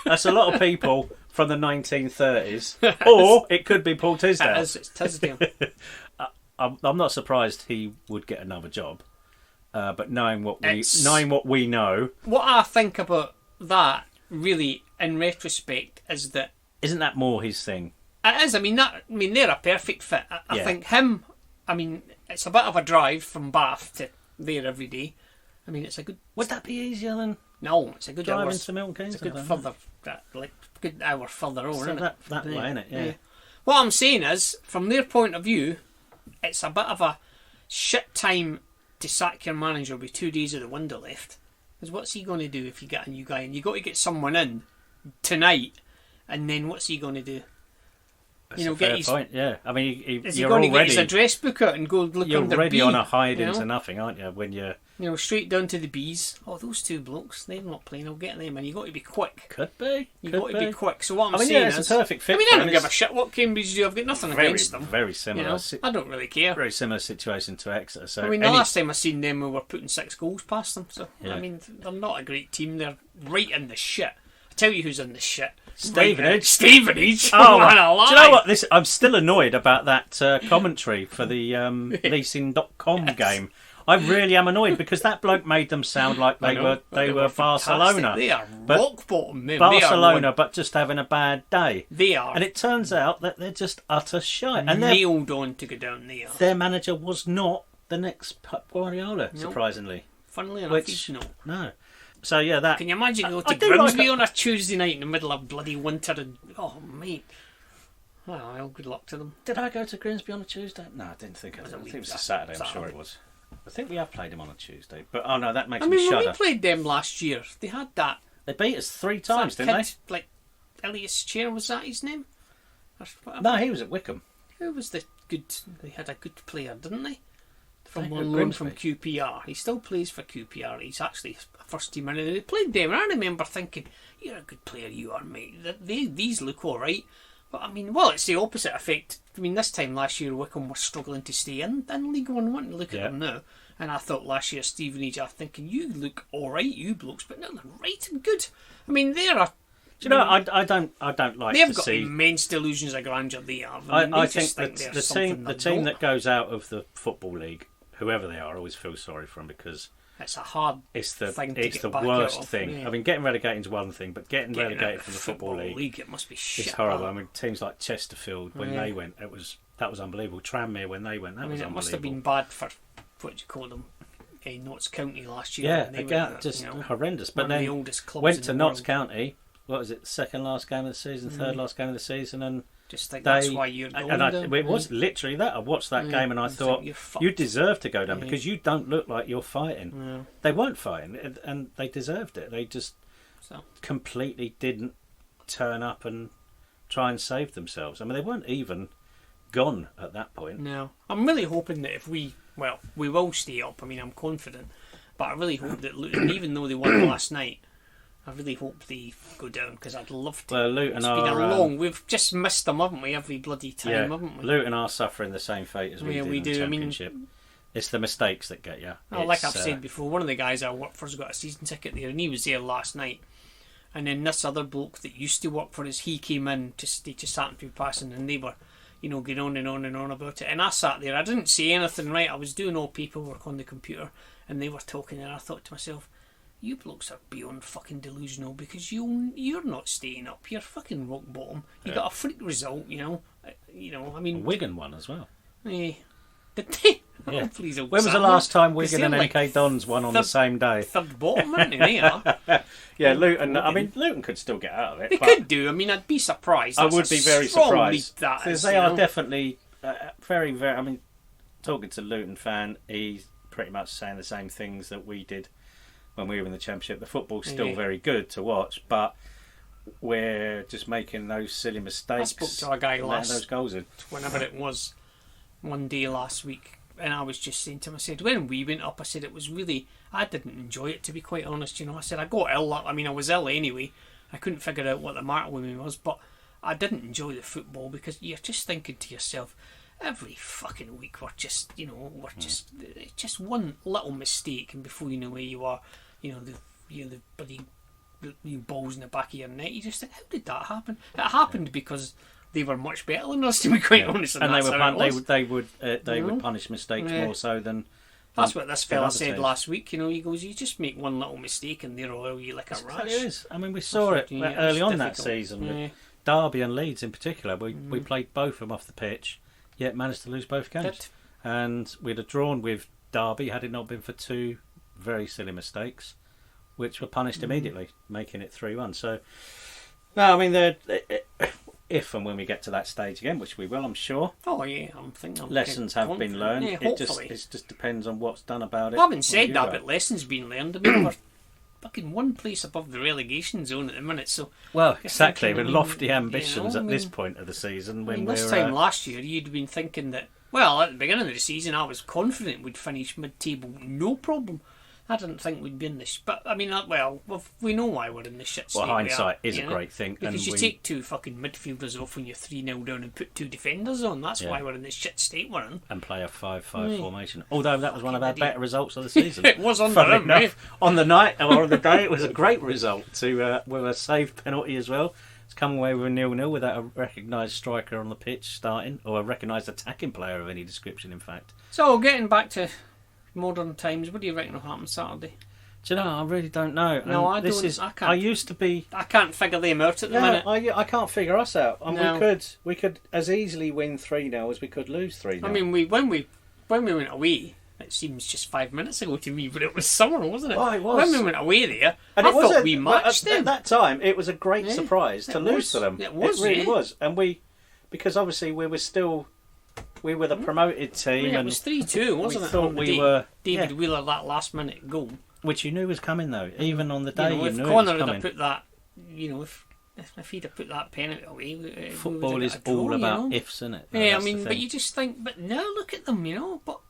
That's a lot of people from the 1930s. Or it could be Paul Tisdale. It's Tisdale. I'm not surprised he would get another job. But knowing what we know... What I think about that, really, in retrospect, is that... Isn't that more his thing? It is. I mean, they're a perfect fit. I think him... I mean, it's a bit of a drive from Bath to there every day. I mean, it's a good... Would that be easier than... No, it's a good driving to Milton Keynes? It's a good further... good hour further over, isn't it? That way, isn't it? Yeah. What I'm saying is, from their point of view, it's a bit of a shit time to sack your manager with 2 days of the window left. Because what's he going to do if you get a new guy? And you got to get someone in tonight, and then what's he going to do? That's a fair point, yeah. I mean, is he going to get his address book out and go look you're under already B, on a hide into nothing, aren't you? When you're... straight down to the B's. Oh, those 2 blokes, they're not playing, I'll get them. And you've got to be quick. Could be. You've got to be quick. So what I'm saying is... it's a perfect fit. I mean, I don't give a shit what Cambridge do. I've got nothing against them. Very similar. I don't really care. Very similar situation to Exeter. So I mean, the last time I seen them, we were putting 6 goals past them. So, yeah. I mean, they're not a great team. They're right in the shit. I tell you who's in the shit. Stevenage. Stevenage. Oh, man alive. do you know what? I'm still annoyed about that commentary for the leasing.com game. I really am annoyed because that bloke made them sound like they were Barcelona. They are rock bottom. Barcelona, but just having a bad day. They are. And it turns out that they're just utter shite. And nailed on to go down there. Their manager was not the next Pep Guardiola, surprisingly. Funnily enough, he's not. No. So yeah, that. Can you imagine going to Grimsby on a Tuesday night in the middle of bloody winter and mate. Well, good luck to them. Did I go to Grimsby on a Tuesday? No, I didn't think I did. I think it was a Saturday. I'm sure it was. I think we have played him on a Tuesday, but no, that makes me shudder. When we played them last year, they had that. They beat us 3 times, didn't they? Like Elias Chair, was that his name? No, he was at Wickham. Who was the good? They had a good player, didn't they? From QPR. He still plays for QPR. He's actually a first teamer. And they played them, and I remember thinking, "You're a good player, you are, mate. These look all right." But I mean, it's the opposite effect. I mean, this time last year, Wickham were struggling to stay in League One. Want to look at them now, and I thought last year Stevenage, I was thinking, you look all right, you blokes, but no, they're right and good. I mean, they're a. Do you know? I don't like. They've got immense delusions of grandeur. They have. I think the team that goes out of the Football League, whoever they are, I always feel sorry for them because. It's a hard thing to get back worst out of. thing. Yeah. I mean, getting relegated is one thing, but getting relegated from the Football League, it must be shit. It's horrible. I mean, teams like Chesterfield, when they went, that was unbelievable. Tranmere, when they went, that was unbelievable. It must have been bad for, what do you call them, Notts County last year. Yeah, again, just horrendous. But then the oldest clubs went to Notts County, what was it, second last game of the season, third last game of the season, and just think that's why you're going down. It was literally that. I watched that game and I thought, you deserve to go down because you don't look like you're fighting. Yeah. They weren't fighting and they deserved it. They just completely didn't turn up and try and save themselves. I mean, they weren't even gone at that point. No. I'm really hoping that if we will stay up. I mean, I'm confident. But I really hope that Luton, even though they won last night, I really hope they go down because I'd love to. Well, Luton it's been we've just missed them, haven't we? Every bloody time, haven't we? Luton are suffering the same fate as we do in the Championship. It's the mistakes that get you. Like I've said before, one of the guys I work for's got a season ticket there, and he was there last night. And then this other bloke that used to work for us, he came in, he just happened to be passing, and they were, going on and on and on about it. And I sat there, I didn't say anything, right? I was doing all paperwork on the computer, and they were talking, and I thought to myself, you blokes are beyond fucking delusional because you're not staying up. You're fucking rock bottom. You got a freak result, I mean, Wigan won as well. Did they? Yeah. Please, when was the last time Wigan and MK Dons won on the same day? Third bottom, aren't they? Yeah, Luton. I mean, Luton could still get out of it. They could do. I mean, I'd be surprised. I would be very surprised because they are definitely very, very. I mean, talking to Luton fan, he's pretty much saying the same things that we did when we were in the Championship. The football's still very good to watch, but we're just making those silly mistakes. I spoke to a guy those goals in. Whenever it was, one day last week, and I was just saying to him, I said, when we went up, I said it was really, I didn't enjoy it, to be quite honest. I said I got ill. I mean, I was ill anyway. I couldn't figure out what the matter with me was, but I didn't enjoy the football because you're just thinking to yourself, every fucking week we're just, just one little mistake, and before you know where you are, the bloody balls in the back of your net. You just think, how did that happen? It happened because they were much better than us, to be quite honest. And they would punish mistakes more so than. That's what this fella said last week. He goes, you just make one little mistake and they're all you like a rash. It is. I mean, we saw it early on that season. With Derby and Leeds in particular. We played both of them off the pitch, yet managed to lose both games. And we'd have drawn with Derby had it not been for 2 very silly mistakes, which were punished immediately, making it 3-1. So, no, I mean, if and when we get to that stage again, which we will, I'm sure. Oh yeah, I'm thinking. Lessons have been learned. Yeah, it just depends on what's done about it. I haven't said that, but lessons been learned. I mean, we're fucking one place above the relegation zone at the minute, so. Well, exactly, with lofty ambitions at this point of the season. This time last year, you'd been thinking that. Well, at the beginning of the season, I was confident we'd finish mid-table, no problem. I didn't think we'd be in this. But, I mean, we know why we're in this shit state. Well, hindsight is a great thing. Because you take two fucking midfielders off when you're 3-0 down and put two defenders on. That's why we're in this shit state we're in. And play a 5-5 formation. Although that was one of our better results of the season. It was under him, mate. On the night, or on the day, it was a great result with a saved penalty as well. It's come away with a 0-0 without a recognised striker on the pitch starting, or a recognised attacking player of any description, in fact. So, getting back to modern times, what do you reckon will happen Saturday? Do you know, I really don't know. No, I don't. I can't. I used to be. I can't figure them out at the minute. I can't figure us out. And we could as easily win 3-0 as we could lose 3-0. I mean, when we went away, it seems just 5 minutes ago to me, but it was summer, wasn't it? Oh, it was. When we went away there, and I thought we matched them. At that time, it was a great surprise to lose to them. It was. It really was. And because obviously we were the promoted team. It was 3-2, wasn't it? Thought we were David Wheeler, that last minute goal. Which you knew was coming, though. Even on the day, you knew it was Connor coming. had put that, if he'd have put that penalty away, football is all about ifs, isn't it? Yeah, I mean, but you just think, but now look at them, But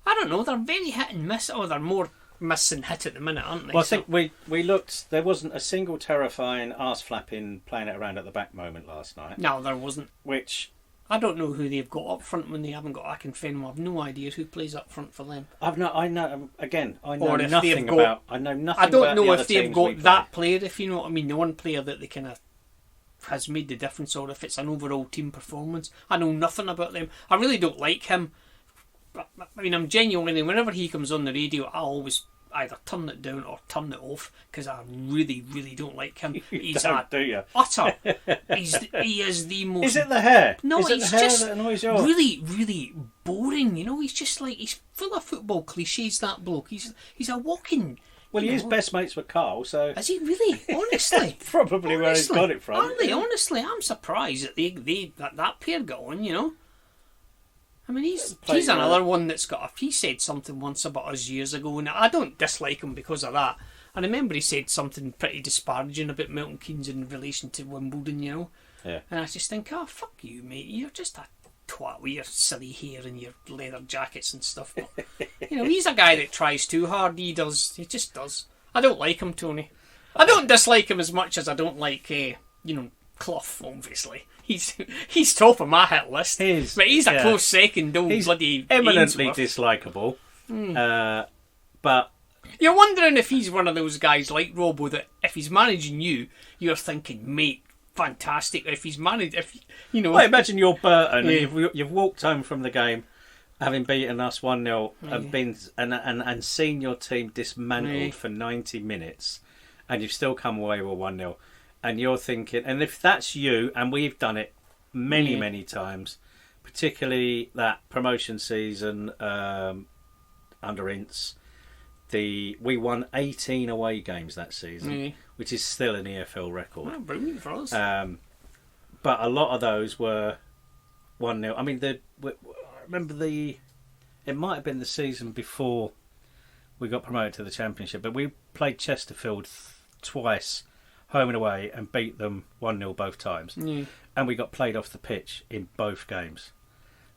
I don't know, they're very hit and miss, or they're more miss than hit at the minute, aren't they? Well, I think we looked. There wasn't a single terrifying arse flapping playing it around at the back moment last night. No, there wasn't. Which I don't know who they've got up front when they haven't got Akinfenwa. I've no idea who plays up front for them. I know nothing about. I know nothing. I don't about know the if they've other teams got that player. If you know what I mean, the one player that they kind of has made the difference, or if it's an overall team performance. I know nothing about them. I really don't like him. I mean, I'm genuinely, whenever he comes on the radio, I always either turn it down or turn it off because I really, really don't like him. He's do you? Utter. He is the most. Is it the hair? No, is it he's the hair just that annoys you? really, really boring. He's just like, he's full of football cliches. That bloke. He's a walking. Well, he is best mates with Carl, so is he really? Honestly, probably where he's got it from. Are they? Honestly, I'm surprised that that pair got on. I mean, he's another one that's got. He said something once about us years ago, and I don't dislike him because of that. I remember he said something pretty disparaging about Milton Keynes in relation to Wimbledon, Yeah. And I just think, oh, fuck you, mate. You're just a twat with your silly hair and your leather jackets and stuff. But, he's a guy that tries too hard. He does. He just does. I don't like him, Tony. I don't dislike him as much as I don't like, Clough, obviously. He's top of my hit list, but he's a close second. He's bloody eminently Ainsworth. dislikable. But you're wondering if he's one of those guys like Robbo that if he's managing you, you're thinking, mate, fantastic. If he's managed, Well, imagine you're Burton and you've walked home from the game, having beaten us 1-0, and been and seen your team dismantled for 90 minutes, and you've still come away with 1-0. And you're thinking, and if that's you, and we've done it many times, particularly that promotion season under Ince, we won 18 away games that season, which is still an EFL record. Oh, brilliant for us. But a lot of those were 1-0. I mean, I remember it might have been the season before we got promoted to the Championship, but we played Chesterfield twice, home and away, and beat them 1-0 both times. And we got played off the pitch in both games.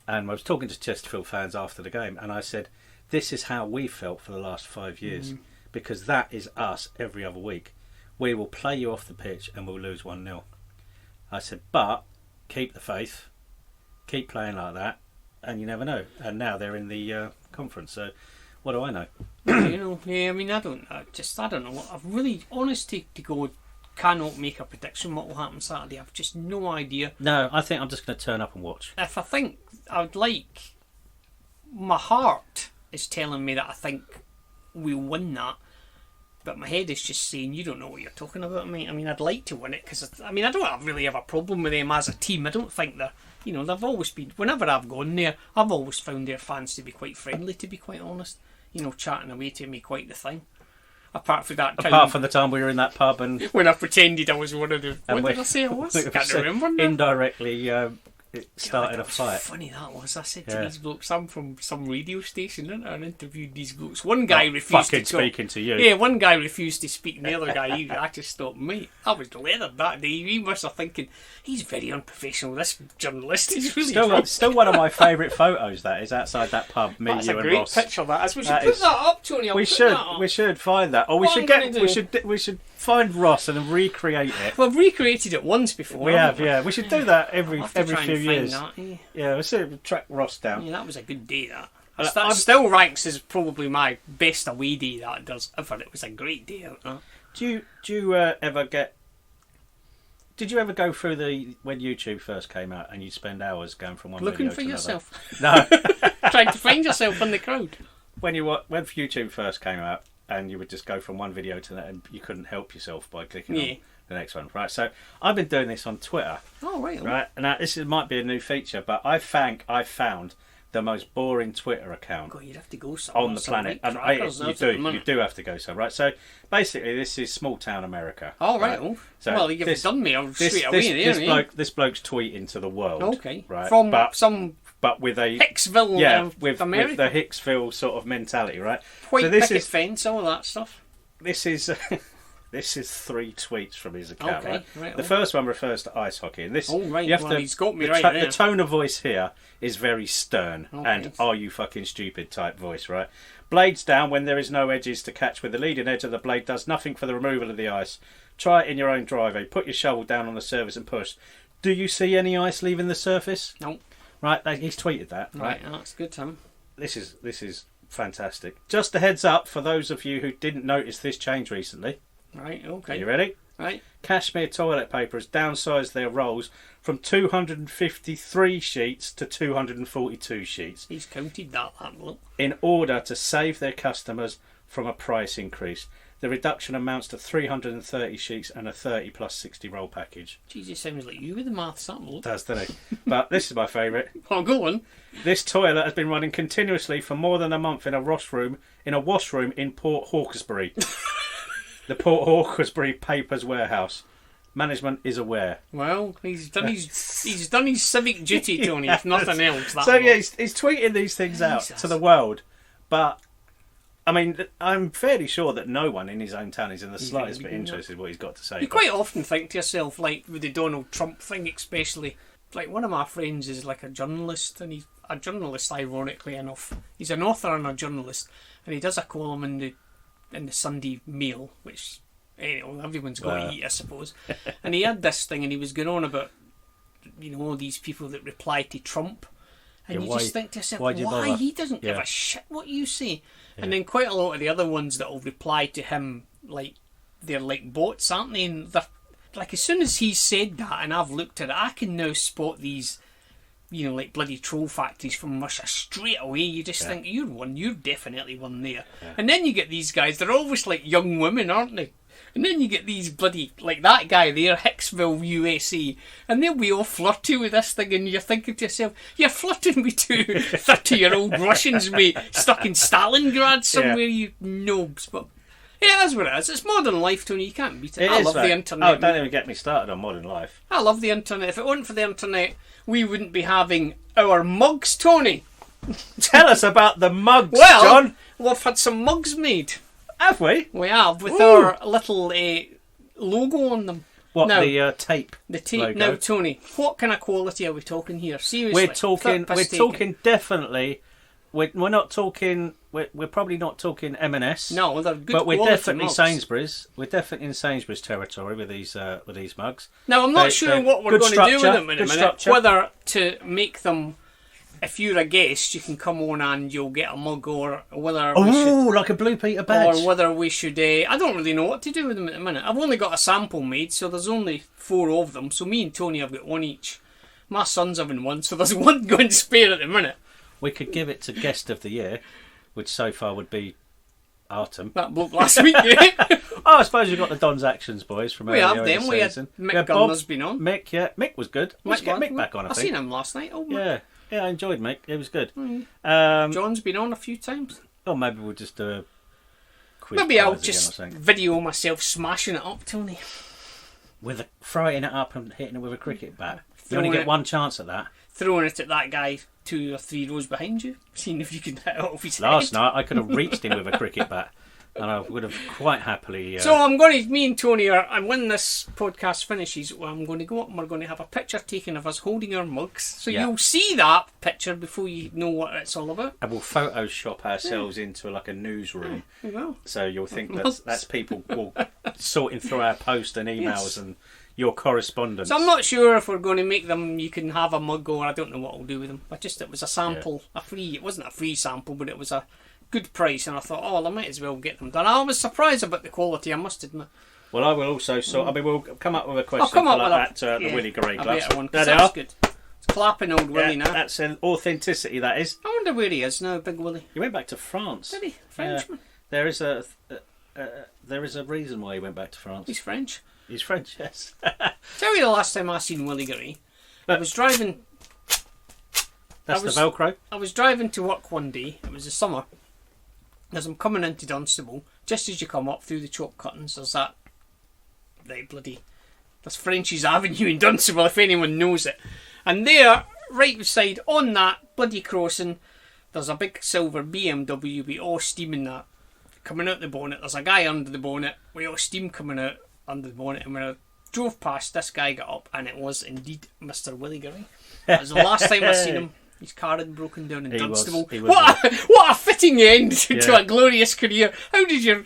And I was talking to Chesterfield fans after the game, and I said, this is how we felt for the last 5 years, because that is us every other week. We will play you off the pitch and we'll lose 1-0. I said, but keep the faith, keep playing like that, and you never know. And now they're in the conference, so what do I know? I mean, I don't know. I've really, honestly, to go, cannot make a prediction what will happen Saturday. I've just no idea. No, I think I'm just going to turn up and watch. If I think I would like, my heart is telling me that I think we'll win that, but my head is just saying you don't know what you're talking about, mate. I mean, I'd like to win it because I don't really have a problem with them as a team. I don't think they're, they've always been. Whenever I've gone there, I've always found their fans to be quite friendly. To be quite honest, chatting away to me quite the thing. Apart from the time we were in that pub and when I pretended I was one of the. What did I say I was? Can't remember now. Indirectly it started a fight. Funny that was. I said to these blokes, I'm from some radio station, and I interviewed these blokes. One guy refused to talk. Speaking to you. Yeah, one guy refused to speak, and the other guy, I just thought, mate, I was leathered that day. He must have thinking, he's very unprofessional. This journalist is really still one of my favourite photos. That is outside that pub. Me, That's you, a and great Ross. picture. That. We should put that up, Tony. We should find that, or we should find Ross and recreate it. Well, I've recreated it once before. We have, yeah. We should do that every few years. That, yeah. Yeah, we'll track Ross down. Yeah, that was a good day. That still ranks as probably my best away day that does ever. It was a great day out there. Do you ever get? Did you ever go through when YouTube first came out and you'd spend hours going from one looking video for to yourself? No, trying to find yourself in the crowd. When YouTube first came out and you would just go from one video to that and you couldn't help yourself by clicking on the next one. Right, so I've been doing this on Twitter. Oh right. Right, now this might be a new feature, but I found the most boring Twitter account God, you'd have to go somewhere on the planet, and you do have to go so. Right, so basically, this is small town America. Oh right. Oh. So well, you've done me straight away. This bloke's tweeting to the world. Okay. Right, but with a Hicksville, with the Hicksville sort of mentality, right? White picket fence, all that stuff. This is 3 tweets from his account. Okay, right? The first one refers to ice hockey, and this he's got me the tone of voice here is very stern and "Are you fucking stupid?" type voice, right? Blades down when there is no edges to catch with the leading edge of the blade does nothing for the removal of the ice. Try it in your own driveway. Put your shovel down on the surface and push. Do you see any ice leaving the surface? No. Right, he's tweeted that. Right, that's good, Tim. This is fantastic. Just a heads up for those of you who didn't notice this change recently. Right, okay. Are you ready? Right. Cashmere toilet paper has downsized their rolls from 253 sheets to 242 sheets. He's counted that look. In order to save their customers from a price increase. The reduction amounts to 330 sheets and a 30 plus 60 roll package. Jesus, sounds like you with the maths, that look. Does, doesn't it? But this is my favourite. Oh, go on. This toilet has been running continuously for more than a month in a washroom in Port Hawkesbury. The Port Hawkesbury Papers Warehouse. Management is aware. Well, he's done his civic duty, Tony, if nothing else. So yeah, he's tweeting these things out to the world, but I mean, I'm fairly sure that no one in his own town is in the slightest bit interested in what he's got to say. You quite often think to yourself, like with the Donald Trump thing especially, like one of my friends is like a journalist, and he's a journalist, ironically enough. He's an author and a journalist, and he does a column in the Sunday Mail, which everyone's got to eat, I suppose. And he had this thing, and he was going on about, all these people that reply to Trump, and you just think to yourself, why he doesn't give a shit what you say. And then quite a lot of the other ones that will reply to him, like they're like bots, aren't they? And they're like, as soon as he's said that, and I've looked at it, I can now spot these, like bloody troll factories from Russia straight away. You just think, you're definitely one there. And then you get these guys, they're always like young women, aren't they? And then you get these bloody, like that guy there, Hicksville, USA, and they'll be all flirty with this thing, and you're thinking to yourself, you're flirting with 2 30-year-old Russians, mate, stuck in Stalingrad somewhere, you nobs. But yeah, that's what it is. It's modern life, Tony. You can't beat it. I love the internet. Oh, don't even get me started on modern life. I love the internet. If it weren't for the internet, we wouldn't be having our mugs, Tony. Tell us about the mugs, John. Well, I've had some mugs made. Have we? We have, with our little logo on them. What, now, the tape? The tape. Logo. Now, Tony, what kind of quality are we talking here? Seriously, we're talking definitely. We're not talking. We're probably not talking M&S. No, they're good. But we're definitely mugs. Sainsbury's. We're definitely in Sainsbury's territory with these mugs. Now, I'm not sure what we're going to do with them in a minute. Structure. Whether to make them. If you're a guest, you can come on and you'll get a mug, or whether like a Blue Peter badge, or whether we should. I don't really know what to do with them at the minute. I've only got a sample made, so there's only 4 of them. So me and Tony have got 1 each. My son's having 1, so there's 1 going spare at the minute. We could give it to Guest of the Year, which so far would be Artem. That bloke last week, yeah. I suppose we've got the Don's Actions boys from earlier in the season. We had Mick Gunner's been on. Mick, Mick was good. Let's get Mick back on, I think. I seen him last night. Oh, Yeah, I enjoyed Mick. It was good. John's been on a few times. Or maybe we'll just do a quiz. Maybe I'll just video myself smashing it up, Tony. with throwing it up and hitting it with a cricket bat. You only get one chance at that. Throwing it at that guy 2 or 3 rows behind you, seeing if you can hit it off his head. Last night I could have reached him with a cricket bat, and I would have quite happily. So me and Tony and when this podcast finishes, I'm going to go up and we're going to have a picture taken of us holding our mugs. So you'll see that picture before you know what it's all about. And we'll Photoshop ourselves into like a newsroom. So you'll think that's people sorting through our post and emails and your correspondence. So I'm not sure if we're going to make them. You can have a mug, or I don't know what we'll do with them. But just it was a sample, It wasn't a free sample, but it was a good price, and I thought, I might as well get them done. I was surprised about the quality, I must admit. Well, I will also we'll come up with a question like that the Willy Guéret gloves. There they are. Good. It's clapping old Willy now. That's an authenticity, that is. I wonder where he is now, Big Willy. He went back to France. Did he? Frenchman. There is a reason why he went back to France. He's French. He's French, yes. Tell you the last time I seen Willy Guéret. I was driving. That's the Velcro. I was driving to work one day. It was the summer. As I'm coming into Dunstable, just as you come up through the chalk cuttings, there's that there's French's Avenue in Dunstable, if anyone knows it. And there, right beside, on that bloody crossing, there's a big silver BMW with all steam in that coming out the bonnet. There's a guy under the bonnet with all steam coming out under the bonnet, and when I drove past, this guy got up, and it was indeed Mr. Willy Guéret. That was the last time I seen him. His car had broken down in Dunstable. What a fitting end to a glorious career. How did your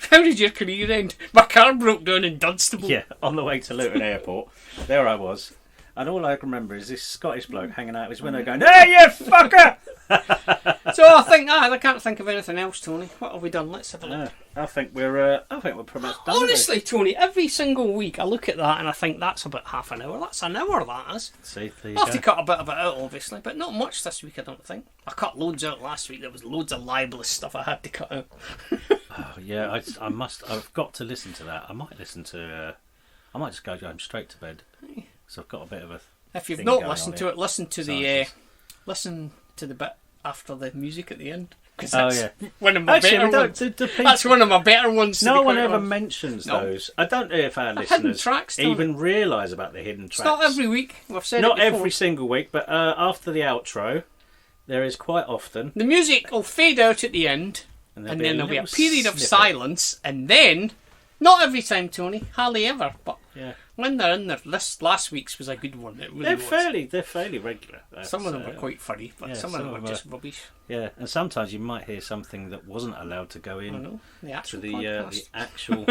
career end? My car broke down in Dunstable. Yeah, on the way to Luton Airport. There I was. And all I can remember is this Scottish bloke hanging out his window going, "Hey, you fucker!" So I can't think of anything else, Tony. What have we done? Let's have a look. I think we're pretty much done. Honestly, Tony, every single week I look at that and I think that's about half an hour. That's an hour, that is. See, there you I'll have to cut a bit of it out, obviously, but not much this week, I don't think. I cut loads out last week. There was loads of libelous stuff I had to cut out. I've got to listen to that. I might listen to. I might just go home straight to bed. So I've got a bit of a. If you've not listened to it, listen to the bit after the music at the end. That's one of my better ones. That's one of my better ones. No one ever mentions those. I don't know if our listeners even realise about the hidden tracks. It's not every week. I've said not every single week, but after the outro, there is quite often the music will fade out at the end, and then there'll be a period of silence, and then not every time, Tony, hardly ever, but. Yeah. When they're in there, this last week's was a good one. It really they're fairly regular. Some of them were quite funny, but some of them were just rubbish. Yeah, and sometimes you might hear something that wasn't allowed to go in to the actual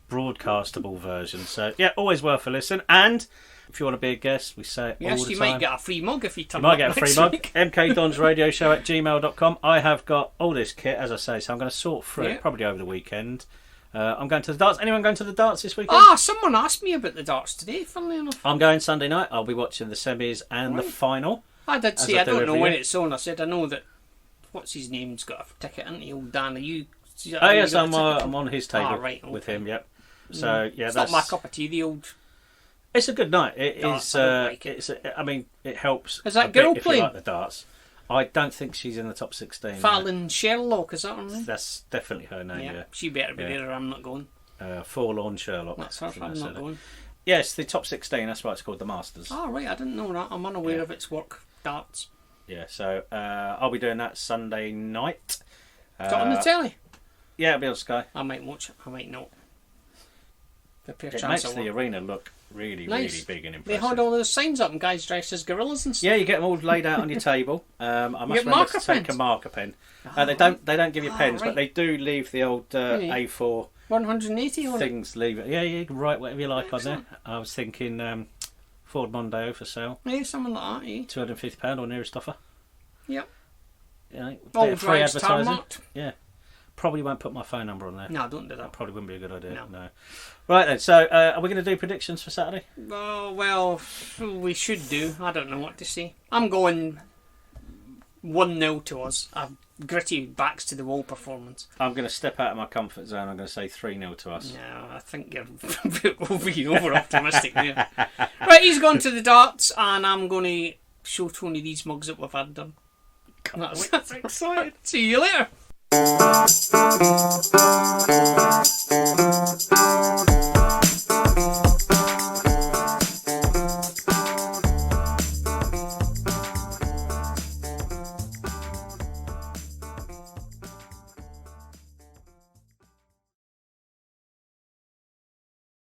broadcastable version. So yeah, always worth a listen. And if you want to be a guest, we say it all the time. Yes, you might get a free mug if you turn up. You might get a free mug. mkdonsradioshow@gmail.com. I have got all this kit, as I say, so I'm going to sort through it probably over the weekend. I'm going to the darts. Anyone going to the darts this weekend? Someone asked me about the darts today, funnily enough. I'm going Sunday night. I'll be watching the semis and the final. I did see, I don't know when it's on. I said, I know that, what's his name's got a ticket, hasn't he, old Dan? Are you... yes, I'm on his table with him, yep. So, it's not my cup of tea, the old... It's a good night. It is, it helps. Is that girl if playing? You like the darts. I don't think she's in the top 16. Fallon Sherlock, is that her name? That's definitely her name, yeah. She better be there or I'm not going. Forlorn Sherlock. That's her, I'm not going. Yes, the top 16, that's why it's called the Masters. Oh, right, I didn't know that. I'm unaware of its work, darts. Yeah, so I'll be doing that Sunday night. Is it on the telly? Yeah, it'll be on Sky. I might watch it, I might not. It makes the arena look really big and impressive. They had all those signs up and guys dressed as gorillas and stuff. Yeah, you get them all laid out on your table. I must remember to take a marker pen. They don't give you pens, but they do leave the old A4 180 on things. Leave it. Yeah, you can write whatever you like on there. I was thinking Ford Mondeo for sale. Yeah, something like that. Yeah. £250 or nearest offer. Yep. Yeah, all free advertising. Yeah. Probably won't put my phone number on there. No, don't do that. That probably wouldn't be a good idea. No. Right then, so are we going to do predictions for Saturday? Oh, well, we should do. I don't know what to say. I'm going 1-0 to us. A gritty backs to the wall performance. I'm going to step out of my comfort zone. I'm going to say 3-0 to us. No, I think you're over optimistic there. Right, he's gone to the darts, and I'm going to show Tony these mugs that we've had done. That's exciting. See you later.